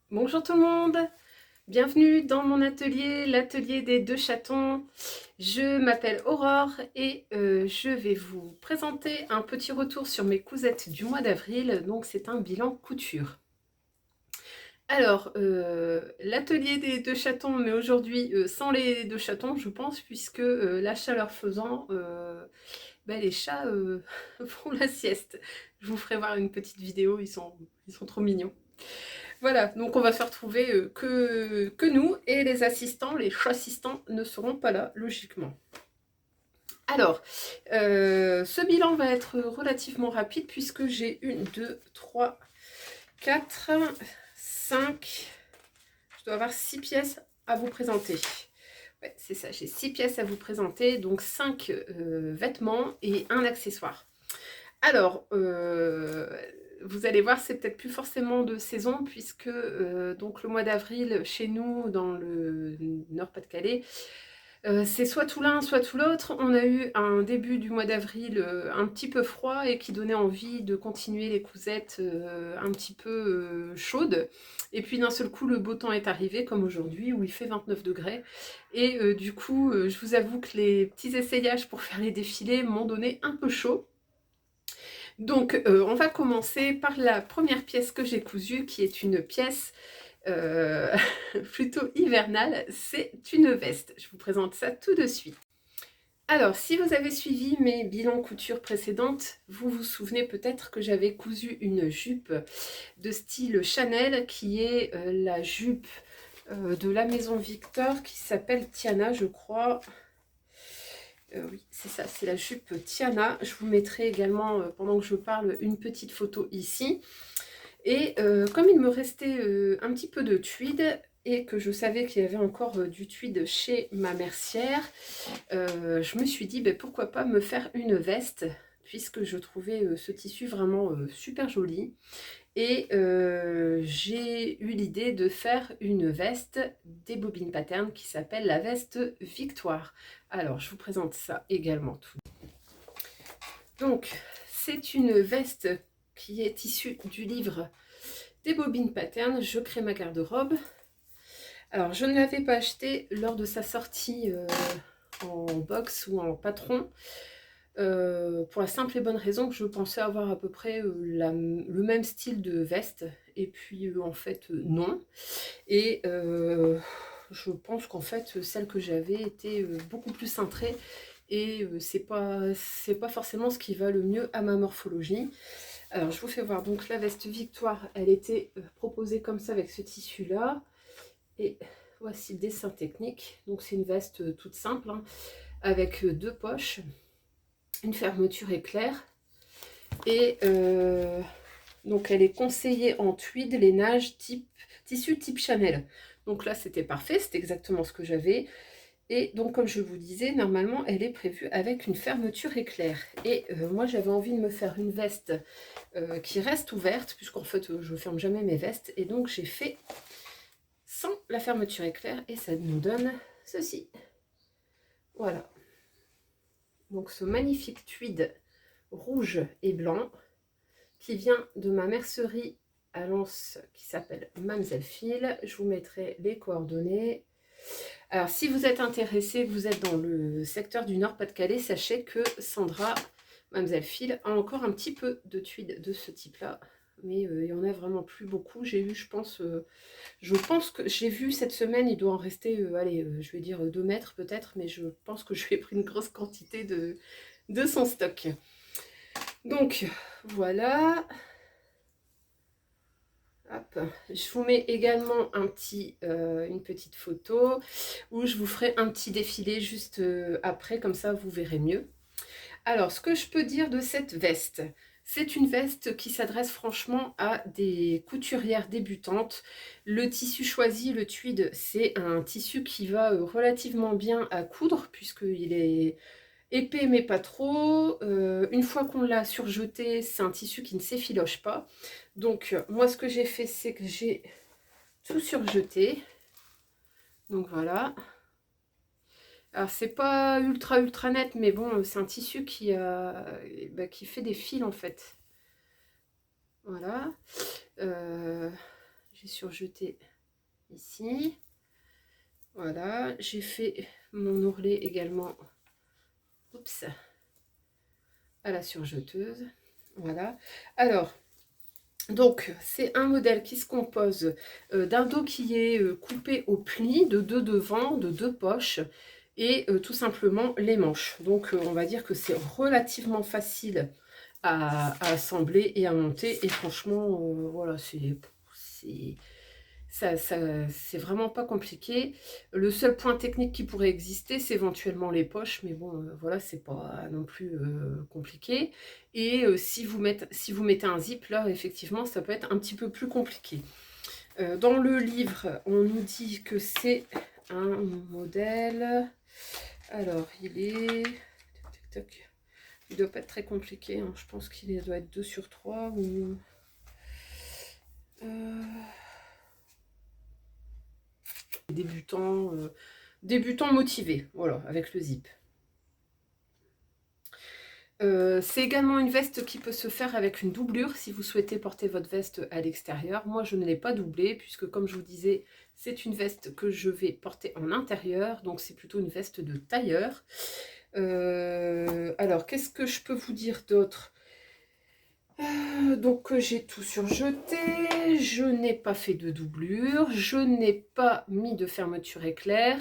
Bonjour tout le monde, bienvenue dans mon atelier, l'atelier des deux chatons. Je m'appelle Aurore et je vais vous présenter un petit retour sur mes cousettes du mois d'avril. Donc c'est un bilan couture. Alors, l'atelier des deux chatons, mais aujourd'hui sans les deux chatons, je pense, puisque la chaleur faisant, les chats font la sieste. Je vous ferai voir une petite vidéo, ils sont trop mignons. Voilà, donc on va se retrouver que nous, et les assistants, les chats-assistants ne seront pas là, logiquement. Alors, ce bilan va être relativement rapide puisque j'ai 1, 2, 3, 4, 5, je dois avoir 6 pièces à vous présenter. Ouais, c'est ça, j'ai 6 pièces à vous présenter, donc 5 vêtements et un accessoire. Alors, vous allez voir, c'est peut-être plus forcément de saison puisque donc le mois d'avril chez nous dans le Nord-Pas-de-Calais, c'est soit tout l'un soit tout l'autre. On a eu un début du mois d'avril un petit peu froid et qui donnait envie de continuer les cousettes un petit peu chaudes. Et puis d'un seul coup le beau temps est arrivé comme aujourd'hui où il fait 29 degrés. Et du coup je vous avoue que les petits essayages pour faire les défilés m'ont donné un peu chaud. Donc, on va commencer par la première pièce que j'ai cousue, qui est une pièce euh, plutôt hivernale. C'est une veste. Je vous présente ça tout de suite. Alors, si vous avez suivi mes bilans couture précédentes, vous vous souvenez peut-être que j'avais cousu une jupe de style Chanel, qui est la jupe de la maison Victor, qui s'appelle Tiana, je crois. Oui, c'est ça, c'est la jupe Tiana. Je vous mettrai également, pendant que je parle, une petite photo ici. Et comme il me restait un petit peu de tweed et que je savais qu'il y avait encore du tweed chez ma mercière, je me suis dit pourquoi pas me faire une veste puisque je trouvais ce tissu vraiment super joli. Et j'ai eu l'idée de faire une veste des Bobines Pattern qui s'appelle la veste Victoire. Alors, je vous présente ça également tout. Donc, c'est une veste qui est issue du livre des Bobines Pattern. Je crée ma garde-robe. Alors, je ne l'avais pas acheté lors de sa sortie en box ou en patron. Pour la simple et bonne raison que je pensais avoir à peu près le même style de veste. Et puis, en fait, non. Et je pense qu'en fait, celle que j'avais était beaucoup plus cintrée. Et c'est pas forcément ce qui va le mieux à ma morphologie. Alors, je vous fais voir. Donc, la veste Victoire, elle était proposée comme ça avec ce tissu-là. Et voici le dessin technique. Donc, c'est une veste toute simple, hein, avec deux poches, une fermeture éclair. Et donc, elle est conseillée en tweed, lainage, tissu type Chanel. Donc là, c'était parfait, c'était exactement ce que j'avais. Et donc, comme je vous disais, normalement, elle est prévue avec une fermeture éclair. Et moi, j'avais envie de me faire une veste qui reste ouverte, puisqu'en fait, je ne ferme jamais mes vestes. Et donc, j'ai fait sans la fermeture éclair, et ça nous donne ceci. Voilà. Donc, ce magnifique tweed rouge et blanc qui vient de ma mercerie à Lens qui s'appelle Mamselle Fil. Je vous mettrai les coordonnées. Alors, si vous êtes intéressé, que vous êtes dans le secteur du Nord-Pas-de-Calais, sachez que Sandra, Mamselle Fil, a encore un petit peu de tweed de ce type-là. Mais il n'y en a vraiment plus beaucoup. J'ai eu, je pense que j'ai vu cette semaine, il doit en rester, allez, je vais dire 2 mètres peut-être, mais je pense que je lui ai pris une grosse quantité de son stock. Donc, voilà. Hop. Je vous mets également une petite photo où je vous ferai un petit défilé juste après, comme ça vous verrez mieux. Alors, ce que je peux dire de cette veste, c'est une veste qui s'adresse franchement à des couturières débutantes. Le tissu choisi, le tweed, c'est un tissu qui va relativement bien à coudre puisqu'il est épais mais pas trop. Une fois qu'on l'a surjeté, c'est un tissu qui ne s'effiloche pas. Donc moi ce que j'ai fait, c'est que j'ai tout surjeté. Donc voilà. Alors c'est pas ultra net, mais bon, c'est un tissu qui fait des fils en fait. Voilà. j'ai surjeté ici. Voilà, j'ai fait mon ourlet également, oups, à la surjeteuse. Voilà. Alors, donc, c'est un modèle qui se compose d'un dos qui est coupé au pli, de deux devants, de deux poches, et tout simplement les manches. Donc, on va dire que c'est relativement facile à assembler et à monter. Et franchement, voilà, c'est vraiment pas compliqué. Le seul point technique qui pourrait exister, c'est éventuellement les poches, mais bon, voilà, c'est pas non plus compliqué. Et si vous mettez un zip, là, effectivement, ça peut être un petit peu plus compliqué. Dans le livre, on nous dit que c'est un modèle. Alors, il est... Tac, tac, tac. Il doit pas être très compliqué, hein. Je pense qu'il doit être 2 sur 3 ou... Débutant motivé, voilà, avec le zip. C'est également une veste qui peut se faire avec une doublure si vous souhaitez porter votre veste à l'extérieur. Moi, je ne l'ai pas doublée puisque, comme je vous disais, c'est une veste que je vais porter en intérieur. Donc, c'est plutôt une veste de tailleur. Alors, qu'est-ce que je peux vous dire d'autre ? Donc j'ai tout surjeté, je n'ai pas fait de doublure, je n'ai pas mis de fermeture éclair,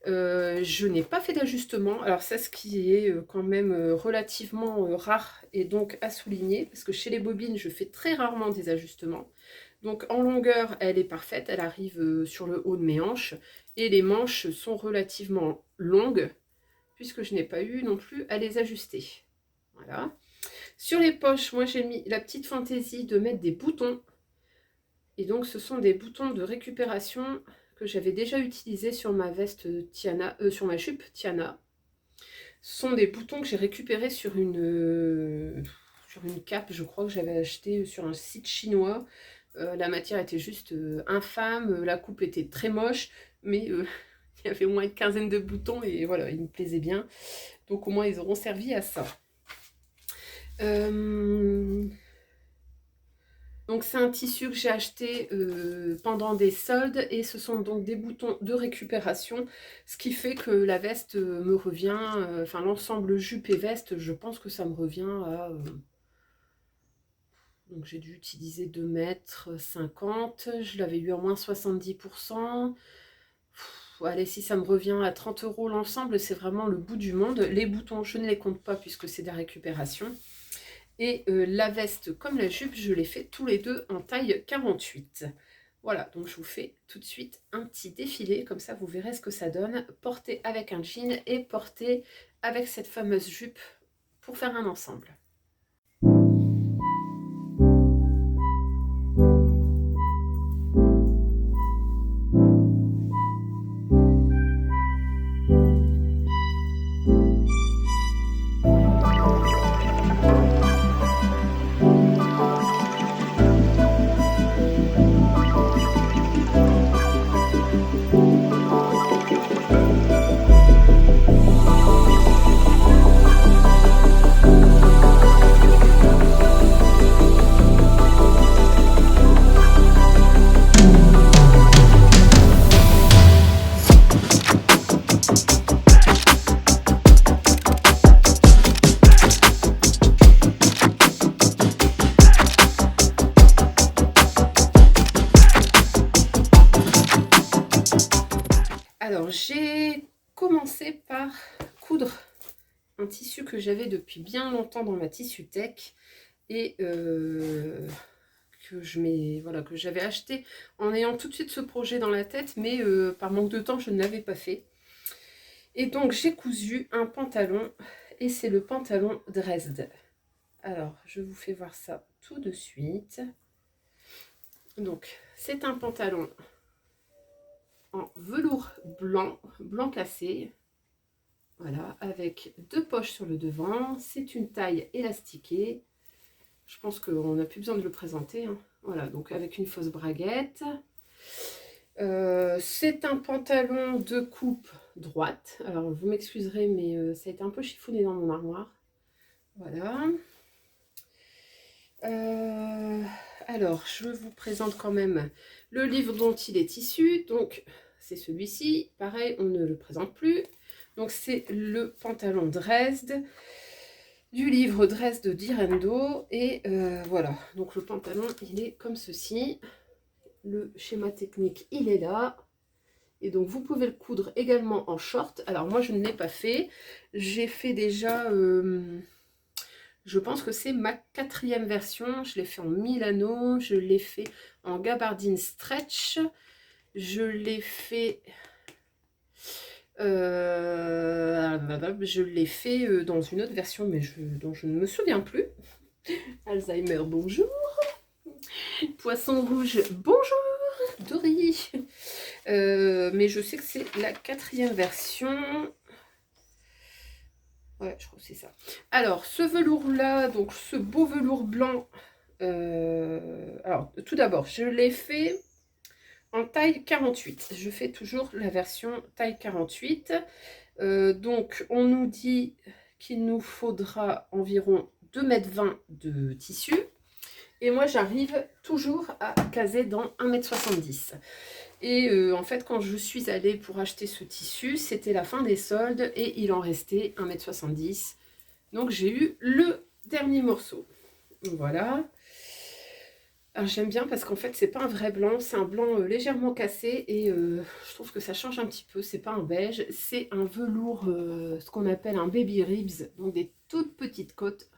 je n'ai pas fait d'ajustement. Alors ça, ce qui est quand même relativement rare et donc à souligner, parce que chez les bobines, je fais très rarement des ajustements. Donc en longueur, elle est parfaite, elle arrive sur le haut de mes hanches, et les manches sont relativement longues, puisque je n'ai pas eu non plus à les ajuster. Voilà. Sur les poches, moi j'ai mis la petite fantaisie de mettre des boutons. Et donc ce sont des boutons de récupération que j'avais déjà utilisés sur ma veste Tiana, sur ma jupe Tiana. Ce sont des boutons que j'ai récupérés sur une cape, je crois que j'avais acheté sur un site chinois. La matière était juste infâme, la coupe était très moche, mais il y avait au moins une quinzaine de boutons et voilà, ils me plaisaient bien. Donc au moins ils auront servi à ça. Donc c'est un tissu que j'ai acheté pendant des soldes et ce sont donc des boutons de récupération, ce qui fait que la veste me revient, enfin l'ensemble jupe et veste, je pense que ça me revient à... donc j'ai dû utiliser 2,50 m, je l'avais eu en moins 70%. Allez, si ça me revient à 30 € l'ensemble, c'est vraiment le bout du monde. Les boutons, je ne les compte pas puisque c'est des récupérations. Et la veste comme la jupe, je les fais tous les deux en taille 48. Voilà, donc je vous fais tout de suite un petit défilé, comme ça vous verrez ce que ça donne, porté avec un jean et porté avec cette fameuse jupe pour faire un ensemble. Alors, j'ai commencé par coudre un tissu que j'avais depuis bien longtemps dans ma Tissu-Tech et que j'avais acheté en ayant tout de suite ce projet dans la tête, mais par manque de temps, je ne l'avais pas fait. Et donc, j'ai cousu un pantalon et c'est le pantalon Dresde. Alors, je vous fais voir ça tout de suite. Donc, c'est un pantalon en velours blanc, blanc cassé, voilà, avec 2 poches sur le devant. C'est une taille élastiquée. Je pense qu'on n'a plus besoin de le présenter, hein. Voilà, donc avec une fausse braguette. C'est un pantalon de coupe droite. Alors, vous m'excuserez, mais ça a été un peu chiffonné dans mon armoire. Voilà. Alors, je vous présente quand même le livre dont il est issu. Donc, c'est celui-ci. Pareil, on ne le présente plus. Donc, c'est le pantalon Dresde du livre Dresde d'Irendo. Et voilà. Donc, le pantalon, il est comme ceci. Le schéma technique, il est là. Et donc, vous pouvez le coudre également en short. Alors, moi, je ne l'ai pas fait. J'ai fait déjà... je pense que c'est ma 4e version. Je l'ai fait en Milano, je l'ai fait en gabardine stretch, je l'ai fait, dans une autre version, mais dont je ne me souviens plus. Alzheimer, bonjour. Poisson rouge, bonjour. Dory. Mais je sais que c'est la 4e version. Ouais, je crois que c'est ça. Alors, ce velours-là, donc ce beau velours blanc, alors, tout d'abord, je l'ai fait en taille 48. Je fais toujours la version taille 48. Donc, on nous dit qu'il nous faudra environ 2,20 m de tissu. Et moi, j'arrive toujours à caser dans 1,70 m. Et en fait, quand je suis allée pour acheter ce tissu, c'était la fin des soldes et il en restait 1,70 m. Donc, j'ai eu le dernier morceau. Voilà. Alors, j'aime bien parce qu'en fait, c'est pas un vrai blanc, c'est un blanc légèrement cassé et je trouve que ça change un petit peu. C'est pas un beige, c'est un velours, ce qu'on appelle un baby ribs, donc des toutes petites côtes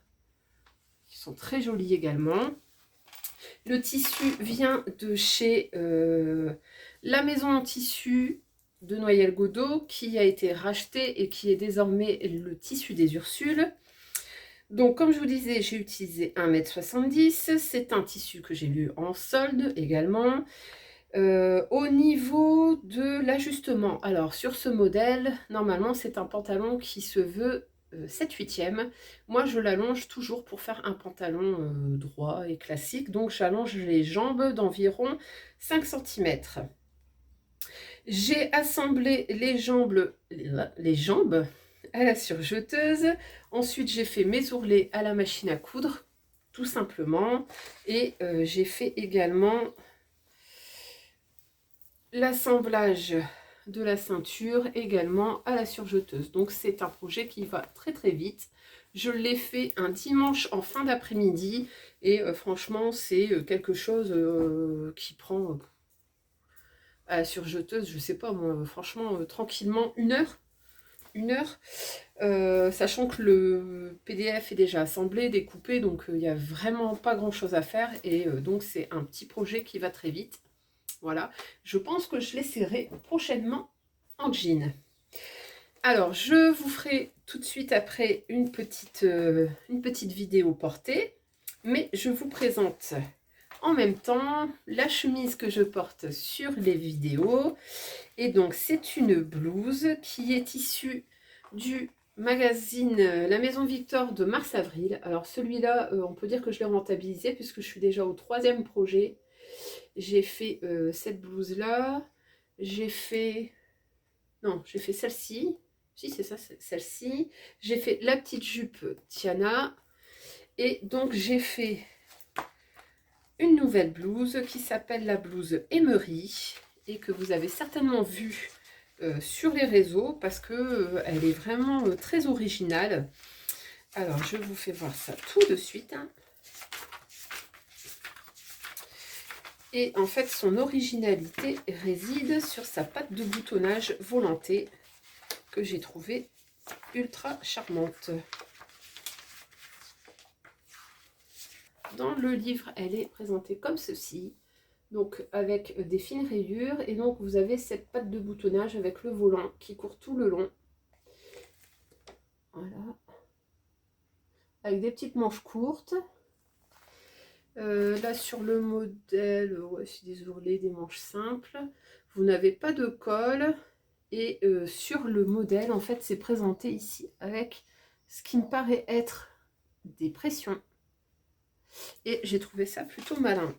qui sont très jolies également. Le tissu vient de chez la maison en tissu de Noyelles-Godot qui a été racheté et qui est désormais le tissu des Ursules. Donc, comme je vous disais, j'ai utilisé 1,70 m. C'est un tissu que j'ai lu en solde également. Au niveau de l'ajustement, alors sur ce modèle, normalement, c'est un pantalon qui se veut 7/8e. Moi, je l'allonge toujours pour faire un pantalon droit et classique. Donc, j'allonge les jambes d'environ 5 cm. J'ai assemblé les jambes à la surjeteuse. Ensuite, j'ai fait mes ourlets à la machine à coudre, tout simplement. Et j'ai fait également l'assemblage de la ceinture également à la surjeteuse. Donc, c'est un projet qui va très très vite. Je l'ai fait un dimanche en fin d'après-midi. Et franchement, c'est quelque chose qui prend à la surjeteuse, je sais pas moi, franchement, tranquillement, 1 heure. 1 heure, sachant que le PDF est déjà assemblé, découpé, donc il n'y a vraiment pas grand chose à faire et donc c'est un petit projet qui va très vite. Voilà, je pense que je l'essaierai prochainement en jean. Alors, je vous ferai tout de suite après une petite vidéo portée, mais je vous présente en même temps la chemise que je porte sur les vidéos. Et donc, c'est une blouse qui est issue du magazine La Maison Victor de mars-avril. Alors, celui-là, on peut dire que je l'ai rentabilisé puisque je suis déjà au 3e projet. J'ai fait cette blouse-là. J'ai fait... Non, j'ai fait celle-ci. Si, c'est ça, celle-ci. J'ai fait la petite jupe Tiana. Et donc, j'ai fait une nouvelle blouse qui s'appelle la blouse Emery et que vous avez certainement vue sur les réseaux parce que elle est vraiment très originale. Alors, je vous fais voir ça tout de suite. Et en fait, son originalité réside sur sa patte de boutonnage volantée que j'ai trouvée ultra charmante. Dans le livre, elle est présentée comme ceci, donc avec des fines rayures, et donc vous avez cette patte de boutonnage avec le volant qui court tout le long. Voilà. Avec des petites manches courtes. Là sur le modèle, ouais, c'est des ourlets, des manches simples. Vous n'avez pas de col. Et sur le modèle, en fait, c'est présenté ici avec ce qui me paraît être des pressions. Et j'ai trouvé ça plutôt malin.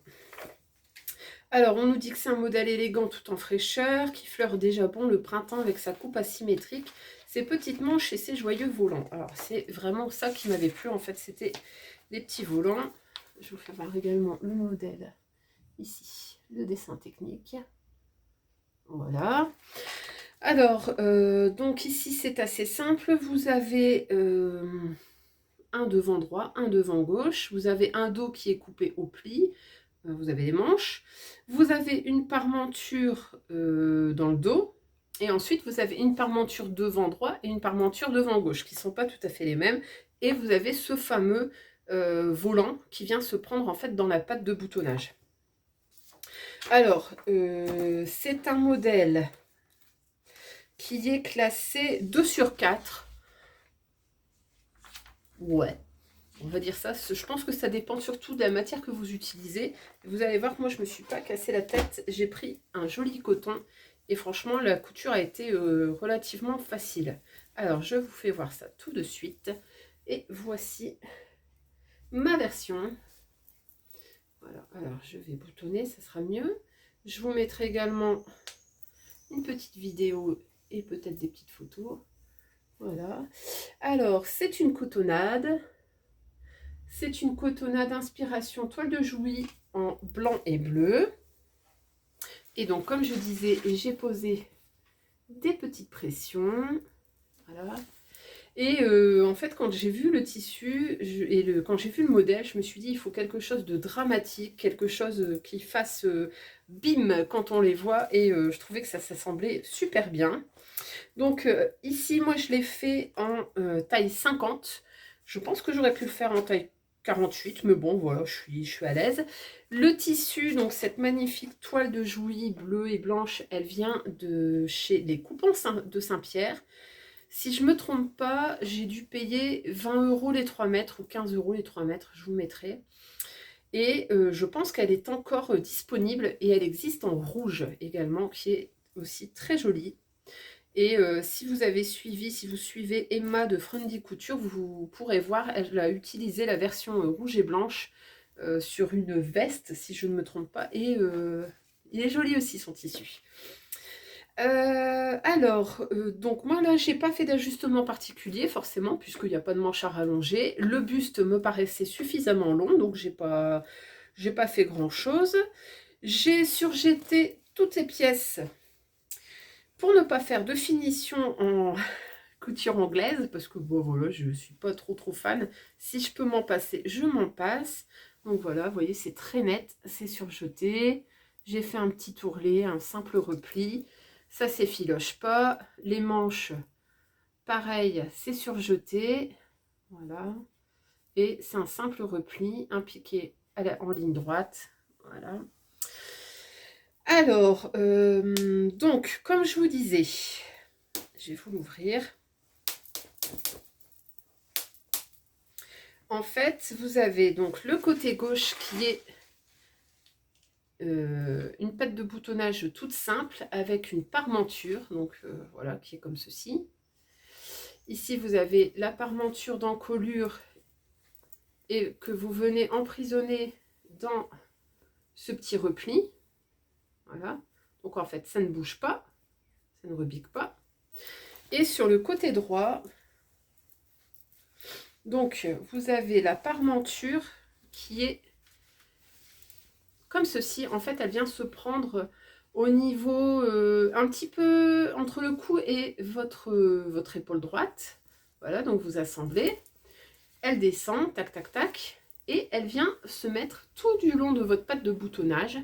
Alors, on nous dit que c'est un modèle élégant tout en fraîcheur, qui fleure déjà bon le printemps avec sa coupe asymétrique, ses petites manches et ses joyeux volants. Alors, c'est vraiment ça qui m'avait plu, en fait, c'était les petits volants. je vous fais voir également le modèle ici, le dessin technique. Voilà. Alors, donc ici c'est assez simple. Vous avez un devant droit, un devant gauche. Vous avez un dos qui est coupé au pli. Vous avez les manches. Vous avez une parmenture dans le dos. Et ensuite, vous avez une parmenture devant droit et une parmenture devant gauche, qui ne sont pas tout à fait les mêmes. Et vous avez ce fameux volant qui vient se prendre en fait dans la patte de boutonnage. Alors, c'est un modèle qui est classé 2 sur 4. Ouais, on va dire ça. Je pense que ça dépend surtout de la matière que vous utilisez. Vous allez voir que moi, je ne me suis pas cassé la tête. J'ai pris un joli coton. Et franchement, la couture a été relativement facile. Alors, je vous fais voir ça tout de suite. Et voici ma version. Voilà, alors je vais boutonner, ça sera mieux. Je vous mettrai également une petite vidéo et peut-être des petites photos. Voilà. Alors, c'est une cotonnade. C'est une cotonnade inspiration toile de Jouy en blanc et bleu. Et donc, comme je disais, j'ai posé des petites pressions. Voilà. Et en fait, quand j'ai vu le tissu quand j'ai vu le modèle, je me suis dit, il faut quelque chose de dramatique, quelque chose qui fasse bim quand on les voit. Et je trouvais que ça semblait super bien. Donc ici, moi, je l'ai fait en taille 50. Je pense que j'aurais pu le faire en taille 48, mais bon, voilà, je suis à l'aise. Le tissu, donc cette magnifique toile de Jouy bleue et blanche, elle vient de chez les Coupons de Saint-Pierre. Si je ne me trompe pas, j'ai dû payer 20 € les 3 mètres ou 15 € les 3 mètres, je vous mettrai. Et je pense qu'elle est encore disponible et elle existe en rouge également, qui est aussi très jolie. Et si vous avez suivi, si vous suivez Emma de Friendly Couture, vous pourrez voir, elle a utilisé la version rouge et blanche sur une veste, si je ne me trompe pas. Et il est joli aussi son tissu. Donc moi là, j'ai pas fait d'ajustement particulier forcément, puisqu'il n'y a pas de manche à rallonger. Le buste me paraissait suffisamment long, donc j'ai pas fait grand chose. J'ai surjeté toutes les pièces pour ne pas faire de finition en couture anglaise, parce que bon voilà, je suis pas trop fan. Si je peux m'en passer, je m'en passe. Donc voilà, vous voyez, c'est très net, c'est surjeté. J'ai fait un petit ourlet, un simple repli. Ça s'effiloche pas. Les manches, pareil, c'est surjeté. Voilà. Et c'est un simple repli, un piqué en ligne droite. Voilà. Alors, donc, comme je vous disais, je vais vous l'ouvrir. En fait, vous avez donc le côté gauche qui est une patte de boutonnage toute simple avec une parmenture, donc voilà, qui est comme ceci. Ici, vous avez la parmenture d'encolure et que vous venez emprisonner dans ce petit repli. Voilà. Donc en fait, ça ne bouge pas, ça ne rebique pas. Et sur le côté droit, donc vous avez la parmenture qui est comme ceci. En fait, elle vient se prendre au niveau un petit peu entre le cou et votre épaule droite. Voilà, donc vous assemblez. Elle descend, tac, tac, tac. Et elle vient se mettre tout du long de votre patte de boutonnage.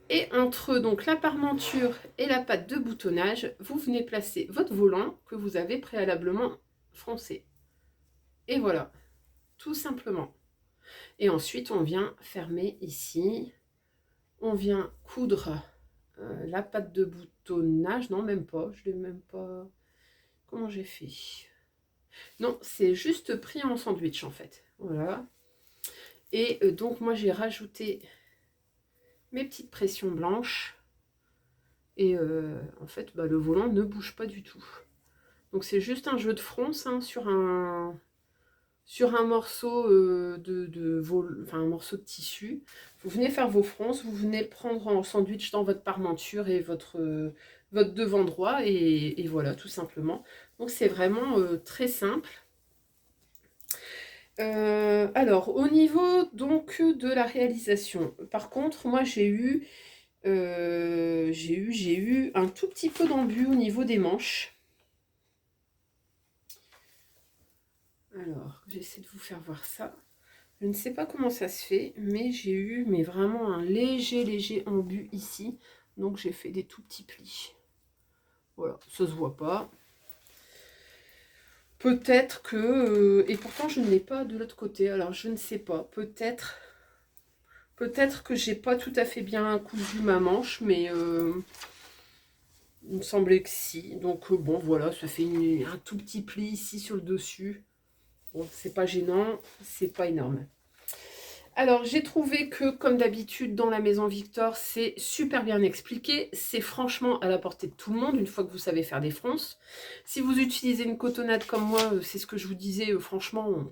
Et entre donc la parmenture et la patte de boutonnage, vous venez placer votre volant que vous avez préalablement froncé. Et voilà, tout simplement. Et ensuite, on vient fermer ici. On vient coudre la patte de boutonnage. Non, même pas. Je l'ai même pas... Comment j'ai fait? Non, c'est juste pris en sandwich en fait. Voilà. Et donc, moi, j'ai rajouté mes petites pressions blanches. Et en fait, bah, le volant ne bouge pas du tout. Donc, c'est juste un jeu de fronce hein, sur un morceau un morceau de tissu. Vous venez faire vos fronces, vous venez le prendre en sandwich dans votre parmenture et votre devant droit et voilà, tout simplement. Donc c'est vraiment très simple. Alors, au niveau donc de la réalisation, par contre, moi j'ai eu un tout petit peu d'embu au niveau des manches. Alors, j'essaie de vous faire voir ça. Je ne sais pas comment ça se fait, mais j'ai eu vraiment un léger embu ici. Donc j'ai fait des tout petits plis. Voilà, ça se voit pas. Peut-être que... et pourtant je ne l'ai pas de l'autre côté, alors je ne sais pas. Peut-être que j'ai pas tout à fait bien cousu ma manche, mais il me semblait que si. Donc bon, voilà, ça fait un tout petit pli ici sur le dessus. Bon, c'est pas gênant, c'est pas énorme. Alors, j'ai trouvé que, comme d'habitude, dans la maison Victor, c'est super bien expliqué. C'est franchement à la portée de tout le monde, une fois que vous savez faire des fronces. Si vous utilisez une cotonnade comme moi, c'est ce que je vous disais, franchement,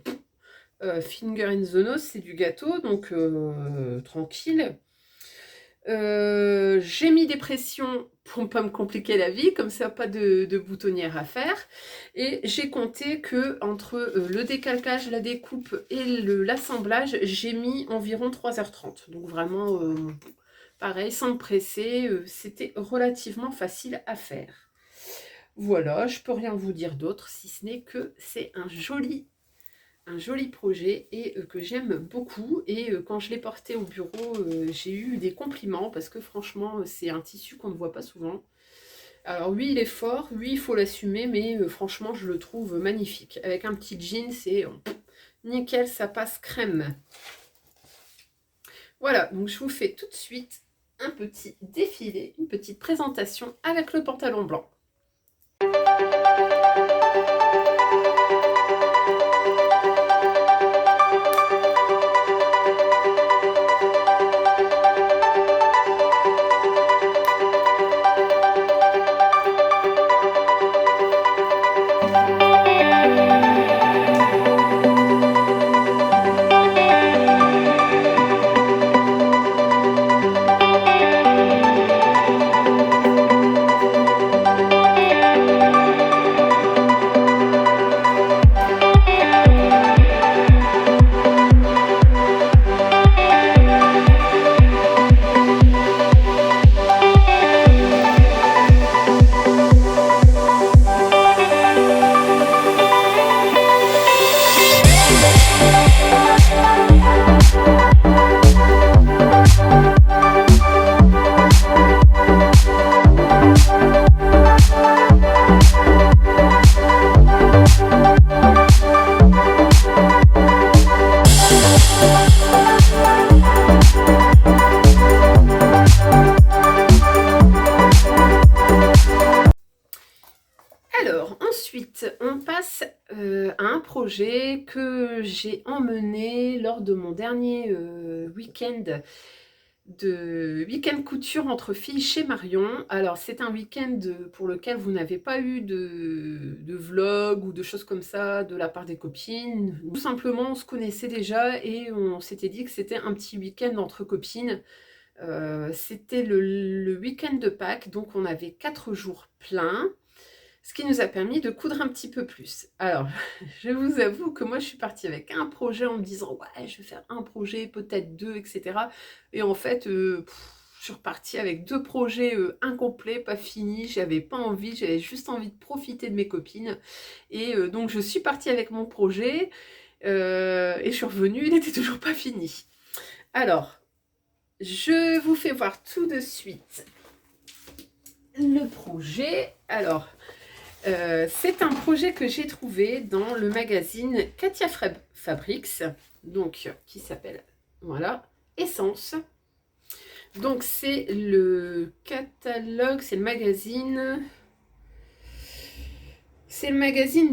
finger in the nose, c'est du gâteau, donc tranquille. J'ai mis des pressions pour ne pas me compliquer la vie, comme ça pas de boutonnière à faire. Et j'ai compté que entre le décalcage, la découpe et l'assemblage, j'ai mis environ 3h30. Donc vraiment, pareil, sans me presser, c'était relativement facile à faire. Voilà, je peux rien vous dire d'autre, si ce n'est que c'est un joli projet et que j'aime beaucoup. Et quand je l'ai porté au bureau, j'ai eu des compliments parce que franchement, c'est un tissu qu'on ne voit pas souvent. Alors oui, il est fort, oui, il faut l'assumer, mais franchement, je le trouve magnifique. Avec un petit jean, c'est nickel, ça passe crème. Voilà, donc je vous fais tout de suite un petit défilé, une petite présentation avec le pantalon blanc. Alors, ensuite, on passe à un projet que j'ai emmené lors de mon dernier week-end couture entre filles chez Marion. Alors, c'est un week-end pour lequel vous n'avez pas eu de vlog ou de choses comme ça de la part des copines. Tout simplement, on se connaissait déjà et on s'était dit que c'était un petit week-end entre copines. C'était le week-end de Pâques, donc on avait 4 jours pleins. Ce qui nous a permis de coudre un petit peu plus. Alors, je vous avoue que moi, je suis partie avec un projet en me disant « Ouais, je vais faire un projet, peut-être 2, etc. » Et en fait, je suis repartie avec 2 projets incomplets, pas finis. J'avais pas envie, j'avais juste envie de profiter de mes copines. Et donc, je suis partie avec mon projet et je suis revenue, il n'était toujours pas fini. Alors, je vous fais voir tout de suite le projet. Alors... c'est un projet que j'ai trouvé dans le magazine Katia Fabrics, donc qui s'appelle, voilà, Essence. Donc c'est le catalogue, c'est le magazine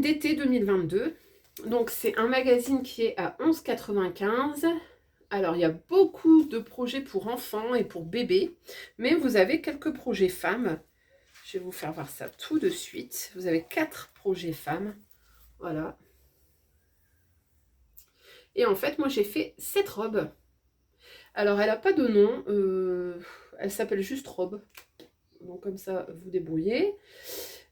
d'été 2022. Donc c'est un magazine qui est à 11,95 €. Alors il y a beaucoup de projets pour enfants et pour bébés, mais vous avez quelques projets femmes. Je vais vous faire voir ça tout de suite. Vous avez 4 projets femmes. Voilà. Et en fait, moi, j'ai fait cette robe. Alors, elle n'a pas de nom. Elle s'appelle juste robe. Donc, comme ça, vous débrouillez.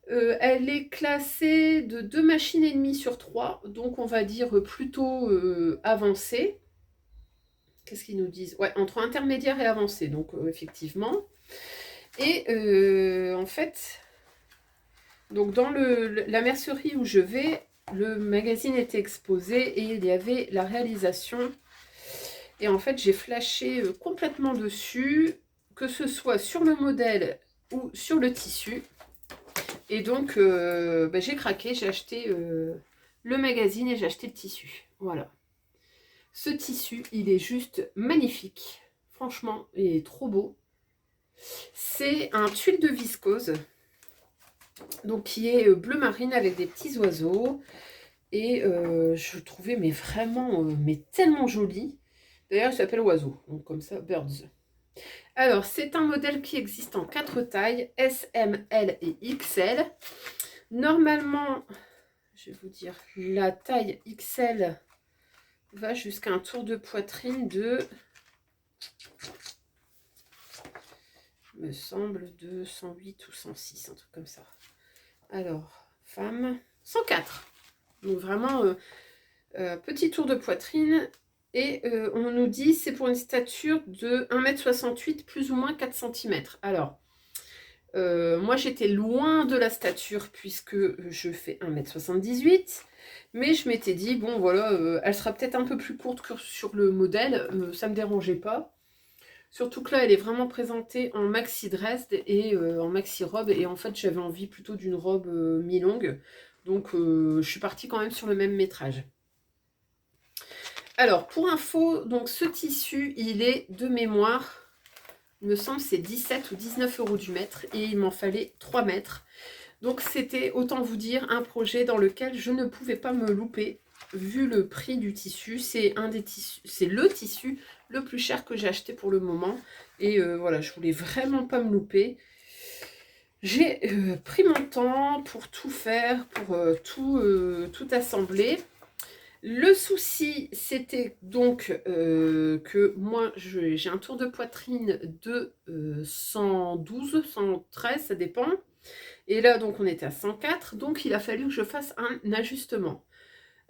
Elle est classée de 2 machines et demie sur 3, donc on va dire plutôt avancée. Qu'est-ce qu'ils nous disent? Ouais, entre intermédiaire et avancé, donc effectivement. Et en fait, donc dans la mercerie où je vais, le magazine était exposé et il y avait la réalisation. Et en fait, j'ai flashé complètement dessus, que ce soit sur le modèle ou sur le tissu. Et donc, bah, j'ai craqué, j'ai acheté le magazine et j'ai acheté le tissu. Voilà. Ce tissu, il est juste magnifique. Franchement, il est trop beau. C'est un tuile de viscose, donc qui est bleu marine avec des petits oiseaux. Et je le trouvais mais vraiment, mais tellement joli. D'ailleurs, il s'appelle oiseau, donc comme ça, birds. Alors, c'est un modèle qui existe en 4 tailles, S, M, L et XL. Normalement, je vais vous dire, la taille XL va jusqu'à un tour de poitrine de, me semble, de 108 ou 106, un truc comme ça. Alors, femme, 104. Donc vraiment, petit tour de poitrine. Et on nous dit c'est pour une stature de 1,68 m plus ou moins 4 cm. Alors, moi j'étais loin de la stature puisque je fais 1,78 m. Mais je m'étais dit, bon voilà, elle sera peut-être un peu plus courte que sur le modèle. Ça ne me dérangeait pas. Surtout que là, elle est vraiment présentée en maxi dress et en maxi robe. Et en fait, j'avais envie plutôt d'une robe mi-longue. Donc, je suis partie quand même sur le même métrage. Alors, pour info, donc ce tissu, il est de mémoire, il me semble c'est 17 ou 19 € du mètre. Et il m'en fallait 3 mètres. Donc, c'était, autant vous dire, un projet dans lequel je ne pouvais pas me louper. Vu le prix du tissu, c'est le tissu le plus cher que j'ai acheté pour le moment. Et voilà, je voulais vraiment pas me louper. J'ai pris mon temps pour tout faire, pour tout assembler. Le souci, c'était donc que moi, j'ai un tour de poitrine de 112, 113, ça dépend. Et là, donc, on était à 104, donc il a fallu que je fasse un ajustement.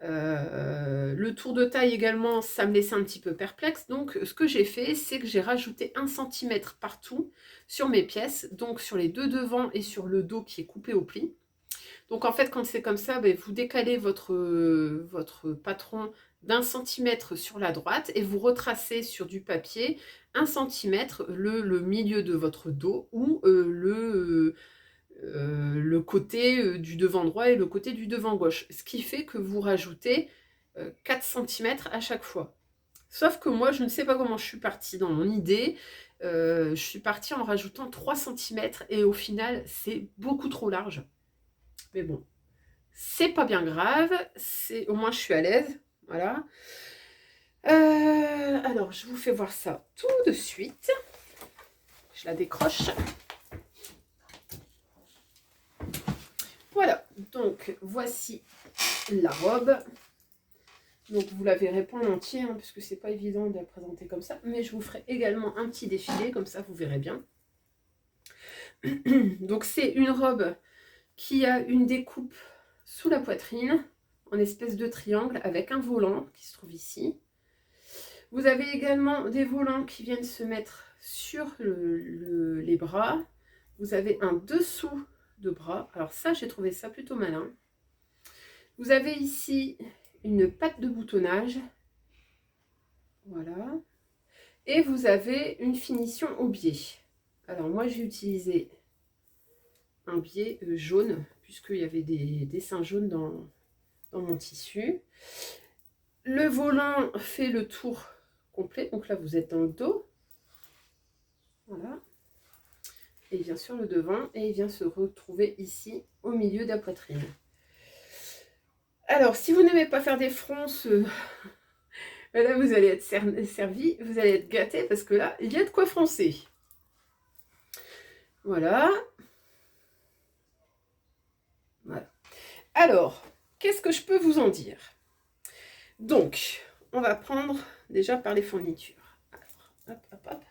Le tour de taille également, ça me laissait un petit peu perplexe. Donc, ce que j'ai fait, c'est que j'ai rajouté 1 cm partout sur mes pièces, donc sur les deux devants et sur le dos qui est coupé au pli. Donc, en fait, quand c'est comme ça, vous décalez votre patron d'1 cm sur la droite et vous retracez sur du papier 1 cm le milieu de votre dos ou le côté du devant droit et le côté du devant gauche. Ce qui fait que vous rajoutez 4 cm à chaque fois. Sauf que moi, je ne sais pas comment je suis partie dans mon idée. Je suis partie en rajoutant 3 cm et au final, c'est beaucoup trop large. Mais bon, c'est pas bien grave. Au moins, je suis à l'aise. Voilà. Alors, je vous fais voir ça tout de suite. Je la décroche. Voilà, donc voici la robe. Donc vous la verrez pas en entier, hein, puisque c'est pas évident de la présenter comme ça. Mais je vous ferai également un petit défilé, comme ça vous verrez bien. Donc c'est une robe qui a une découpe sous la poitrine, en espèce de triangle, avec un volant qui se trouve ici. Vous avez également des volants qui viennent se mettre sur les bras. Vous avez un dessous de bras. Alors ça, j'ai trouvé ça plutôt malin. Vous avez ici une patte de boutonnage. Voilà. Et vous avez une finition au biais. Alors moi, j'ai utilisé un biais jaune, puisqu'il y avait des dessins jaunes dans mon tissu. Le volant fait le tour complet. Donc là, vous êtes dans le dos. Voilà. Et il vient sur le devant et il vient se retrouver ici, au milieu de la poitrine. Alors, si vous n'aimez pas faire des fronces, là, vous allez être servi, vous allez être gâté parce que là, il y a de quoi froncer. Voilà. Voilà. Alors, qu'est-ce que je peux vous en dire? Donc, on va prendre déjà par les fournitures. Alors, hop, hop, hop.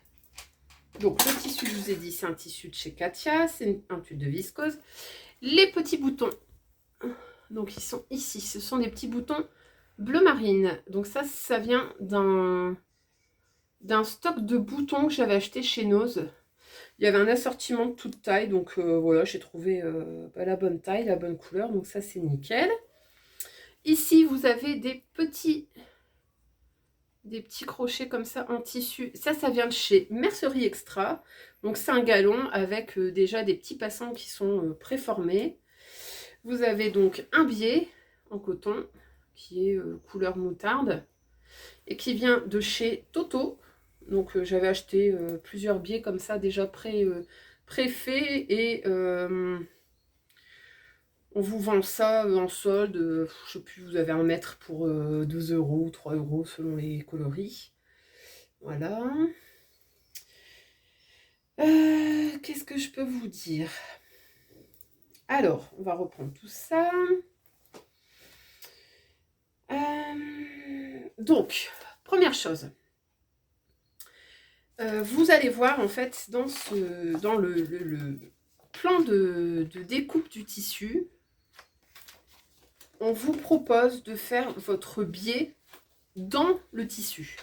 Donc, le tissu, je vous ai dit, c'est un tissu de chez Katia, c'est un tulle de viscose. Les petits boutons, donc ils sont ici, ce sont des petits boutons bleu marine. Donc ça vient d'un stock de boutons que j'avais acheté chez Nose. Il y avait un assortiment de toute taille, donc voilà, j'ai trouvé la bonne taille, la bonne couleur, donc ça c'est nickel. Ici, vous avez des petits crochets comme ça en tissu. Ça vient de chez Mercerie Extra. Donc c'est un galon avec déjà des petits passants qui sont préformés. Vous avez donc un biais en coton qui est couleur moutarde et qui vient de chez Toto. Donc j'avais acheté plusieurs biais comme ça déjà préfaits et on vous vend ça en solde, je sais plus, vous avez un mètre pour 2 € ou 3 € selon les coloris. Voilà. Qu'est-ce que je peux vous dire? Alors, on va reprendre tout ça. Donc, première chose. Vous allez voir en fait dans le plan de découpe du tissu, on vous propose de faire votre biais dans le tissu.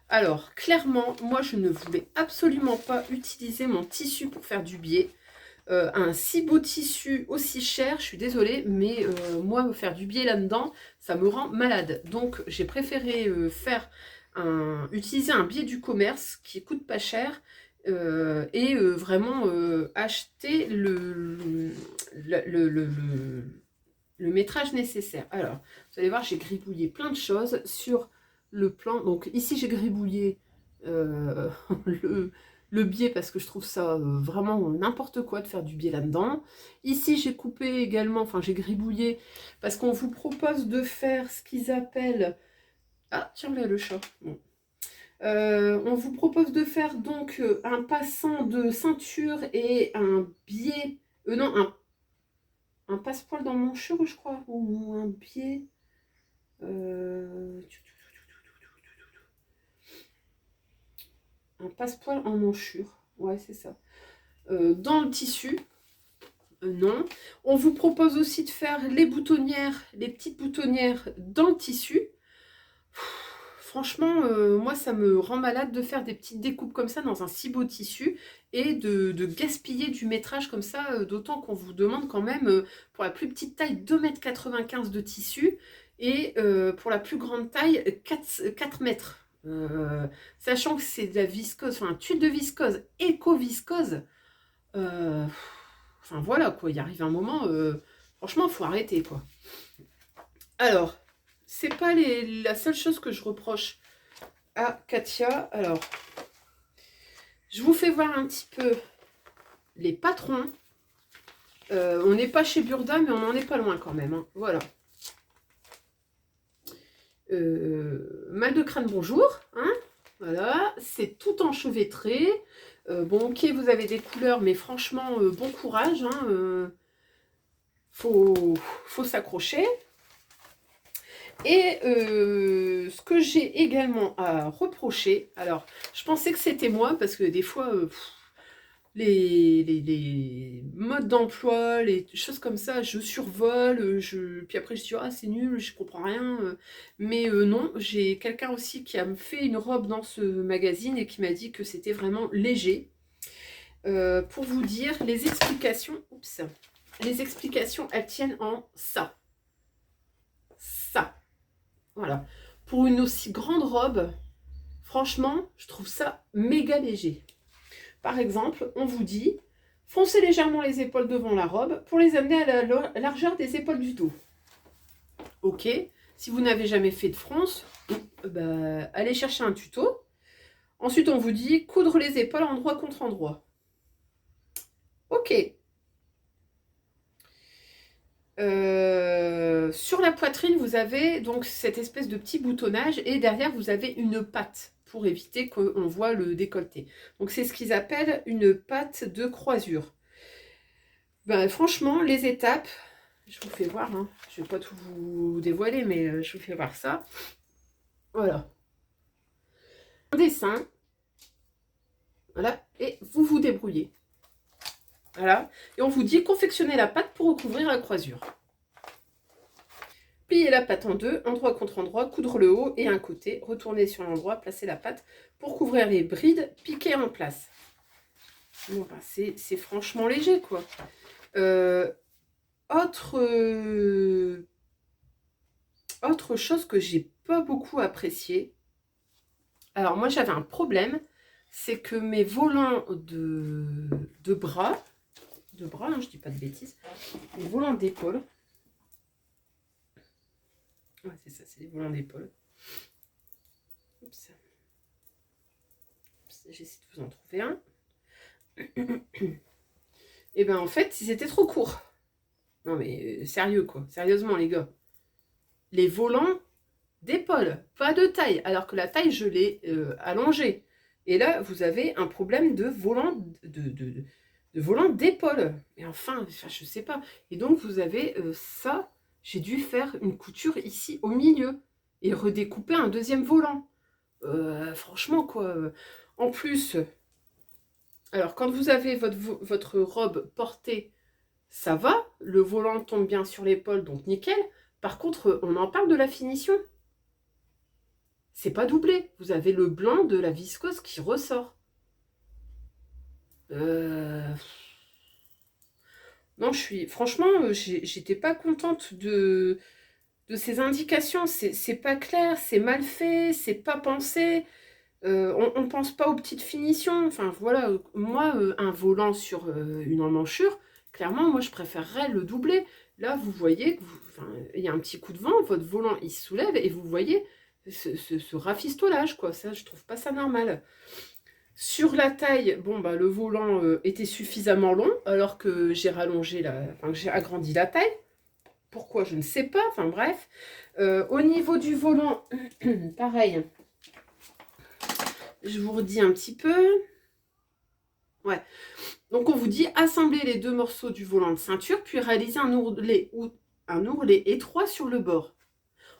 Alors, clairement, moi, je ne voulais absolument pas utiliser mon tissu pour faire du biais. Un si beau tissu, aussi cher, je suis désolée, mais moi, me faire du biais là-dedans, ça me rend malade. Donc, j'ai préféré utiliser un biais du commerce qui coûte pas cher et vraiment acheter le métrage nécessaire. Alors, vous allez voir, j'ai gribouillé plein de choses sur le plan. Donc ici, j'ai gribouillé le biais parce que je trouve ça vraiment n'importe quoi de faire du biais là-dedans. Ici, j'ai coupé également, enfin j'ai gribouillé parce qu'on vous propose de faire ce qu'ils appellent... Ah, tiens là le chat. Bon. On vous propose de faire donc un passant de ceinture et un biais... non, un passepoil dans mon cheveu, je crois, ou un biais. Un passepoil en manchure, ouais, c'est ça. Dans le tissu, non. On vous propose aussi de faire les boutonnières, les petites boutonnières dans le tissu. Franchement, moi, ça me rend malade de faire des petites découpes comme ça dans un si beau tissu et de gaspiller du métrage comme ça, d'autant qu'on vous demande quand même, pour la plus petite taille, 2,95 m de tissu et pour la plus grande taille, 4 mètres. Sachant que c'est de la viscose, enfin un tuile de viscose, éco-viscose, enfin voilà quoi, il arrive un moment, franchement, il faut arrêter quoi. Alors, c'est pas la seule chose que je reproche à Katia. Alors, je vous fais voir un petit peu les patrons. On n'est pas chez Burda, mais on n'en est pas loin quand même. Hein. Voilà. Mal de crâne, bonjour. Hein, voilà, c'est tout enchevêtré. Bon, ok, vous avez des couleurs, mais franchement, bon courage. Hein, faut s'accrocher. Et ce que j'ai également à reprocher, alors je pensais que c'était moi, parce que des fois, les modes d'emploi, les choses comme ça, je survole, puis après je dis ah c'est nul, je comprends rien. Mais non, j'ai quelqu'un aussi qui a fait une robe dans ce magazine et qui m'a dit que c'était vraiment léger. Pour vous dire, les explications, elles tiennent en ça. Ça. Voilà. Pour une aussi grande robe, franchement, je trouve ça méga léger. Par exemple, on vous dit, froncez légèrement les épaules devant la robe pour les amener à la largeur des épaules du dos. Ok, si vous n'avez jamais fait de fronce, bah, allez chercher un tuto. Ensuite, on vous dit, coudre les épaules endroit contre endroit. Ok. Sur la poitrine, vous avez donc cette espèce de petit boutonnage et derrière, vous avez une patte pour éviter qu'on voit le décolleté. Donc, c'est ce qu'ils appellent une patte de croisure. Ben, franchement, les étapes, je vous fais voir, hein. Je ne vais pas tout vous dévoiler, mais je vous fais voir ça. Voilà. Un dessin. Voilà, et vous vous débrouillez. Voilà. Et on vous dit confectionner la pâte pour recouvrir la croisure. Plier la pâte en deux, endroit contre endroit, coudre le haut et un côté, retourner sur l'endroit, placer la pâte pour couvrir les brides, piquer en place. Bon, ben, c'est franchement léger, quoi. Autre chose que j'ai pas beaucoup apprécié. Alors moi j'avais un problème, c'est que mes volants de bras, hein, je dis pas de bêtises, mes volants d'épaule, ouais c'est ça, c'est les volants d'épaule. J'essaie de vous en trouver un. Et ben en fait ils étaient trop courts. Non mais sérieux quoi, sérieusement les gars. Les volants d'épaule, pas de taille, alors que la taille je l'ai allongée. Et là vous avez un problème de volant de volant d'épaule. Et enfin je sais pas. Et donc vous avez ça, j'ai dû faire une couture ici au milieu et redécouper un deuxième volant. Franchement quoi. En plus, alors quand vous avez votre robe portée, ça va, le volant tombe bien sur l'épaule, donc nickel. Par contre, on en parle de la finition. C'est pas doublé. Vous avez le blanc de la viscose qui ressort. Non, franchement, j'étais pas contente de ces indications. C'est pas clair, c'est mal fait, c'est pas pensé. On pense pas aux petites finitions. Enfin, voilà, moi, un volant sur une emmanchure, clairement, moi, je préférerais le doubler. Là, vous voyez, il y a un petit coup de vent, votre volant, il se soulève, et vous voyez ce rafistolage, quoi. Ça, je trouve pas ça normal. Sur la taille, bon, bah, le volant était suffisamment long, alors que j'ai j'ai agrandi la taille. Pourquoi, je ne sais pas. Enfin, bref. Au niveau du volant, pareil. Je vous redis un petit peu. Ouais. Donc, on vous dit assembler les deux morceaux du volant de ceinture, puis réaliser un ourlet étroit sur le bord.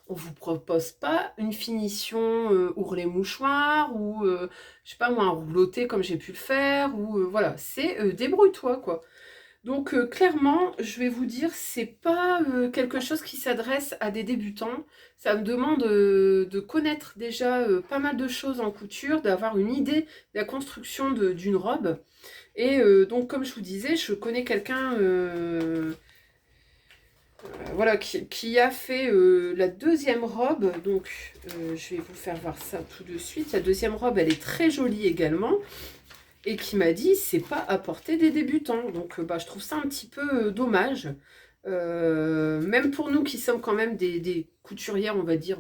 On ne vous propose pas une finition ourlet mouchoir ou, je sais pas moi, un rouleauté comme j'ai pu le faire. Ou voilà, c'est débrouille-toi, quoi. Donc, clairement, je vais vous dire, c'est pas quelque chose qui s'adresse à des débutants. Ça me demande de connaître déjà pas mal de choses en couture, d'avoir une idée de la construction d'une robe. Et donc, comme je vous disais, je connais quelqu'un voilà, qui a fait la deuxième robe. Donc, je vais vous faire voir ça tout de suite. La deuxième robe, elle est très jolie également. Et qui m'a dit, c'est pas à portée des débutants. Donc, bah, je trouve ça un petit peu dommage. Même pour nous qui sommes quand même des couturières, on va dire,